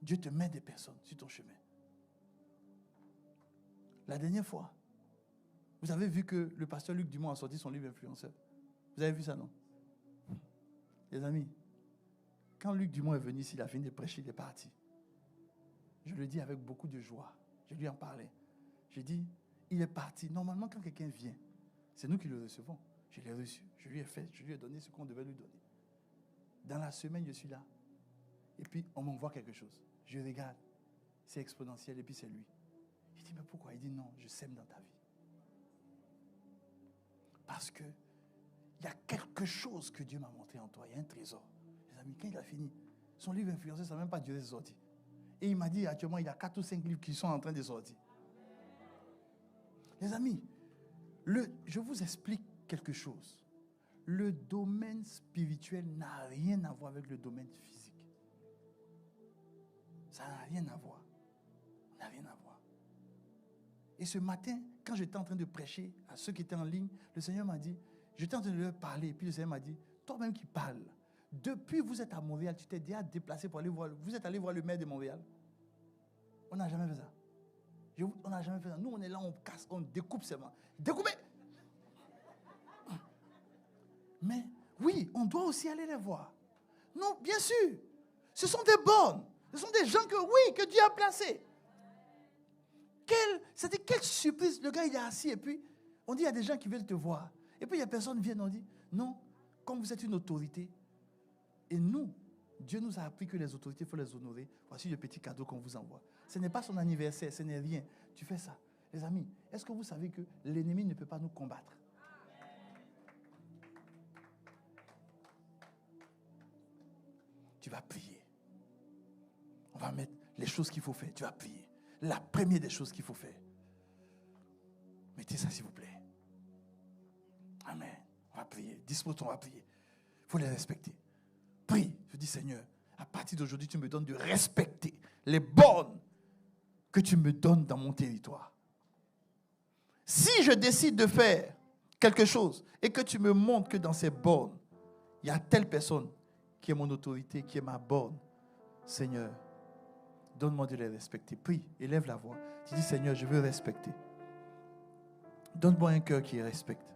Dieu te met des personnes sur ton chemin. La dernière fois, vous avez vu que le pasteur Luc Dumont a sorti son livre Influenceur. Vous avez vu ça, non? Les amis, quand Luc Dumont est venu ici, il a fini de prêcher, il est parti. Je le dis avec beaucoup de joie. Je lui en parlais. J'ai dit, il est parti. Normalement, quand quelqu'un vient, c'est nous qui le recevons. Je l'ai reçu. Je lui ai fait, je lui ai donné ce qu'on devait lui donner. Dans la semaine, je suis là. Et puis, on m'envoie quelque chose. Je regarde. C'est exponentiel et puis c'est lui. Je dis, mais pourquoi? Il dit, non, je sème dans ta vie. Parce que il y a quelque chose que Dieu m'a montré en toi. Il y a un trésor. Les amis, quand il a fini, son livre Influenceur, ça n'a même pas duré de sortir. Et il m'a dit, actuellement, il y a 4 ou 5 livres qui sont en train de sortir. Les amis, je vous explique quelque chose. Le domaine spirituel n'a rien à voir avec le domaine physique. Ça n'a rien à voir. Ça n'a rien à voir. Et ce matin, quand j'étais en train de prêcher à ceux qui étaient en ligne, le Seigneur m'a dit, j'étais en train de leur parler, et puis le Seigneur m'a dit, toi-même qui parles, depuis que vous êtes à Montréal, tu t'es déjà déplacé pour aller voir, vous êtes allé voir le maire de Montréal. On n'a jamais fait ça. On n'a jamais fait ça. Nous, on est là, on casse, on découpe seulement. Découpez! Mais oui, on doit aussi aller les voir. Non, bien sûr. Ce sont des bonnes. Ce sont des gens que Dieu a placés. Quelle surprise. Le gars, il est assis et puis, on dit, il y a des gens qui veulent te voir. Et puis, il y a personne qui vient, on dit, non, comme vous êtes une autorité, et nous, Dieu nous a appris que les autorités, il faut les honorer. Voici le petit cadeau qu'on vous envoie. Ce n'est pas son anniversaire, ce n'est rien. Tu fais ça. Les amis, est-ce que vous savez que l'ennemi ne peut pas nous combattre? Tu vas prier. On va mettre les choses qu'il faut faire. Tu vas prier. La première des choses qu'il faut faire. Mettez ça, s'il vous plaît. Amen. On va prier. Dispose-toi, on va prier. Il faut les respecter. Prie. Je dis, Seigneur, à partir d'aujourd'hui, tu me donnes de respecter les bornes que tu me donnes dans mon territoire. Si je décide de faire quelque chose et que tu me montres que dans ces bornes, il y a telle personne qui est mon autorité, qui est ma borne, Seigneur, donne-moi de les respecter. Prie, élève la voix. Tu dis, Seigneur, je veux respecter. Donne-moi un cœur qui respecte.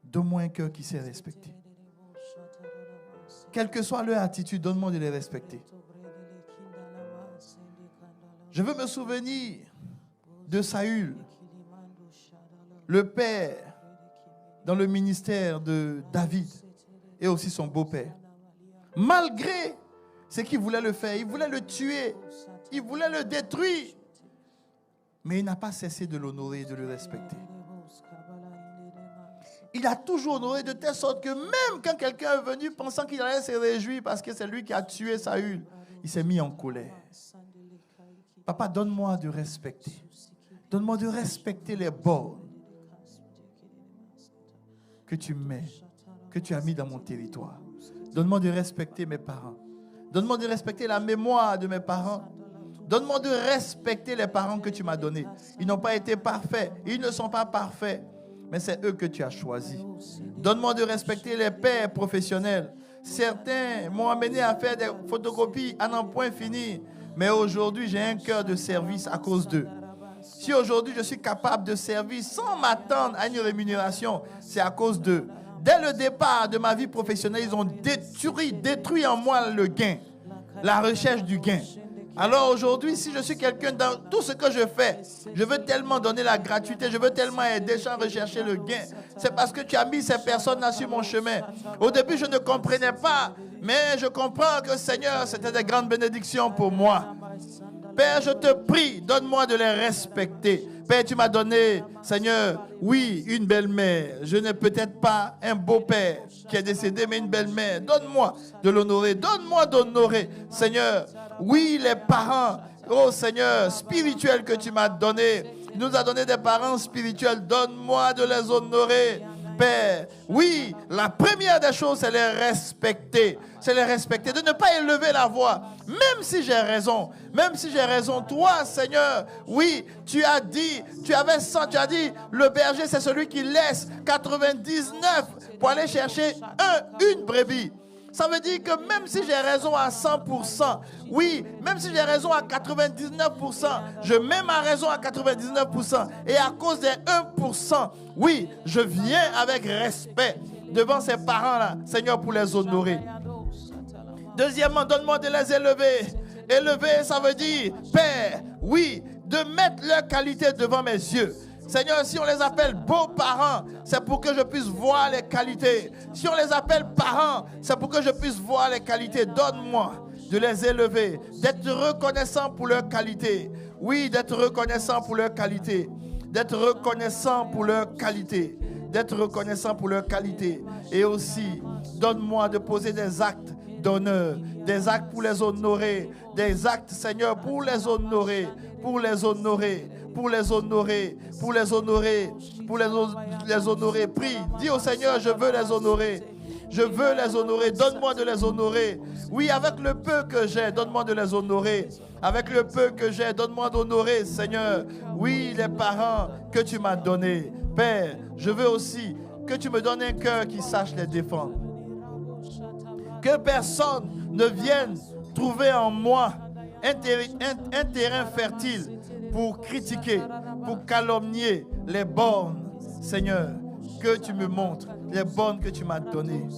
Donne-moi un cœur qui sait respecter. Quelle que soit leur attitude, donne-moi de les respecter. Je veux me souvenir de Saül, le père dans le ministère de David et aussi son beau-père. Malgré ce qu'il voulait le faire, il voulait le tuer, il voulait le détruire. Mais il n'a pas cessé de l'honorer et de le respecter. Il a toujours honoré de telle sorte que même quand quelqu'un est venu pensant qu'il allait se réjouir parce que c'est lui qui a tué Saül, il s'est mis en colère. Papa, donne-moi de respecter. Donne-moi de respecter les bornes que tu mets, que tu as mis dans mon territoire. Donne-moi de respecter mes parents. Donne-moi de respecter la mémoire de mes parents. Donne-moi de respecter les parents que tu m'as donnés. Ils n'ont pas été parfaits. Ils ne sont pas parfaits. Mais c'est eux que tu as choisis. Donne-moi de respecter les pères professionnels. Certains m'ont amené à faire des photocopies à n'en point finir. Mais aujourd'hui, j'ai un cœur de service à cause d'eux. Si aujourd'hui, je suis capable de servir sans m'attendre à une rémunération, c'est à cause d'eux. Dès le départ de ma vie professionnelle, ils ont détruit en moi le gain, la recherche du gain. Alors aujourd'hui, si je suis quelqu'un dans tout ce que je fais, je veux tellement donner la gratuité, je veux tellement aider sans rechercher le gain. C'est parce que tu as mis ces personnes-là sur mon chemin. Au début, je ne comprenais pas, mais je comprends que Seigneur, c'était des grandes bénédictions pour moi. Père, je te prie, donne-moi de les respecter. Père, tu m'as donné, Seigneur, oui, une belle-mère. Je n'ai peut-être pas un beau-père qui est décédé, mais une belle-mère. Donne-moi de l'honorer. Donne-moi d'honorer, Seigneur. Oui, les parents, oh Seigneur, spirituels que tu m'as donnés. Tu nous as donné des parents spirituels. Donne-moi de les honorer. Père, oui, la première des choses, c'est les respecter. C'est les respecter, de ne pas élever la voix. Même si j'ai raison, toi, Seigneur, oui, tu as dit, tu as dit, le berger, c'est celui qui laisse 99 pour aller chercher une brebis. Ça veut dire que même si j'ai raison à 100%, oui, même si j'ai raison à 99%, je mets ma raison à 99%. Et à cause des 1%, oui, je viens avec respect devant ces parents-là, Seigneur, pour les honorer. Deuxièmement, donne-moi de les élever. Élever, ça veut dire, Père, oui, de mettre leur qualité devant mes yeux. Seigneur, si on les appelle beaux-parents, c'est pour que je puisse voir les qualités. Si on les appelle parents, c'est pour que je puisse voir les qualités. Donne-moi de les élever, d'être reconnaissant pour leur qualité. Oui, d'être reconnaissant pour leur qualité. D'être reconnaissant pour leur qualité. D'être reconnaissant pour leur qualité. Et aussi, donne-moi de poser des actes d'honneur, des actes pour les honorer, des actes, Seigneur, pour les honorer, pour les honorer, pour les honorer, pour les honorer, pour les honorer. Prie, dis au Seigneur, je veux les honorer. Je veux les honorer, donne-moi de les honorer. Oui, avec le peu que j'ai, donne-moi de les honorer. Avec le peu que j'ai, donne-moi d'honorer, Seigneur. Oui, les parents que tu m'as donnés. Père, je veux aussi que tu me donnes un cœur qui sache les défendre. Que personne ne vienne trouver en moi un terrain fertile pour critiquer, pour calomnier les bornes, Seigneur, que tu me montres, les bornes que tu m'as données.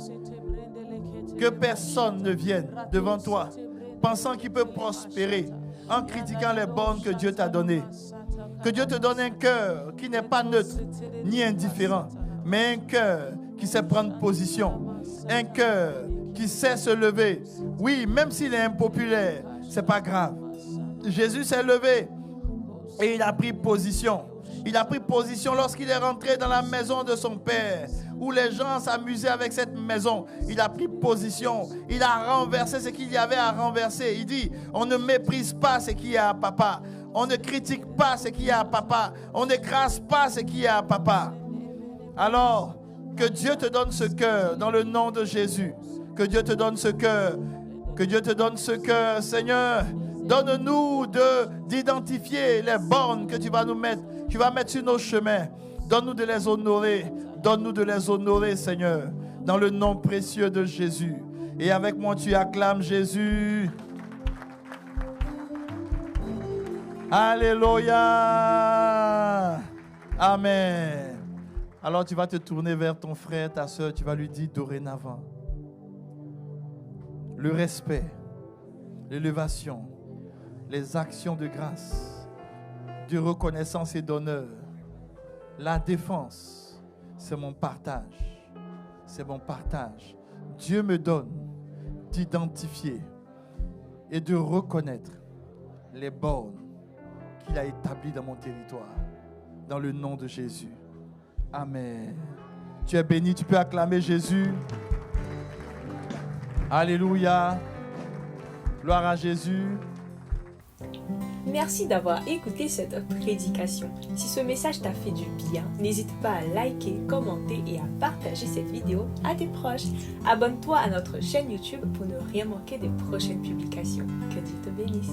Que personne ne vienne devant toi pensant qu'il peut prospérer en critiquant les bornes que Dieu t'a données. Que Dieu te donne un cœur qui n'est pas neutre ni indifférent, mais un cœur qui sait prendre position, un cœur qui sait se lever. Oui, même s'il est impopulaire, c'est pas grave. Jésus s'est levé et il a pris position. Il a pris position lorsqu'il est rentré dans la maison de son père, où les gens s'amusaient avec cette maison. Il a pris position. Il a renversé ce qu'il y avait à renverser. Il dit, on ne méprise pas ce qu'il y a à papa. On ne critique pas ce qu'il y a à papa. On n'écrase pas ce qu'il y a à papa. Alors, que Dieu te donne ce cœur dans le nom de Jésus. Que Dieu te donne ce cœur. Que Dieu te donne ce cœur, Seigneur. Donne-nous d'identifier les bornes que tu vas nous mettre. Tu vas mettre sur nos chemins. Donne-nous de les honorer. Donne-nous de les honorer, Seigneur. Dans le nom précieux de Jésus. Et avec moi, tu acclames Jésus. Alléluia. Amen. Alors tu vas te tourner vers ton frère, ta soeur. Tu vas lui dire dorénavant. Le respect, l'élévation, les actions de grâce, de reconnaissance et d'honneur, la défense, c'est mon partage. C'est mon partage. Dieu me donne d'identifier et de reconnaître les bornes qu'il a établies dans mon territoire. Dans le nom de Jésus. Amen. Tu es béni, tu peux acclamer Jésus. Alléluia. Gloire à Jésus. Merci d'avoir écouté cette prédication. Si ce message t'a fait du bien, n'hésite pas à liker, commenter et à partager cette vidéo à tes proches. Abonne-toi à notre chaîne YouTube pour ne rien manquer des prochaines publications. Que Dieu te bénisse.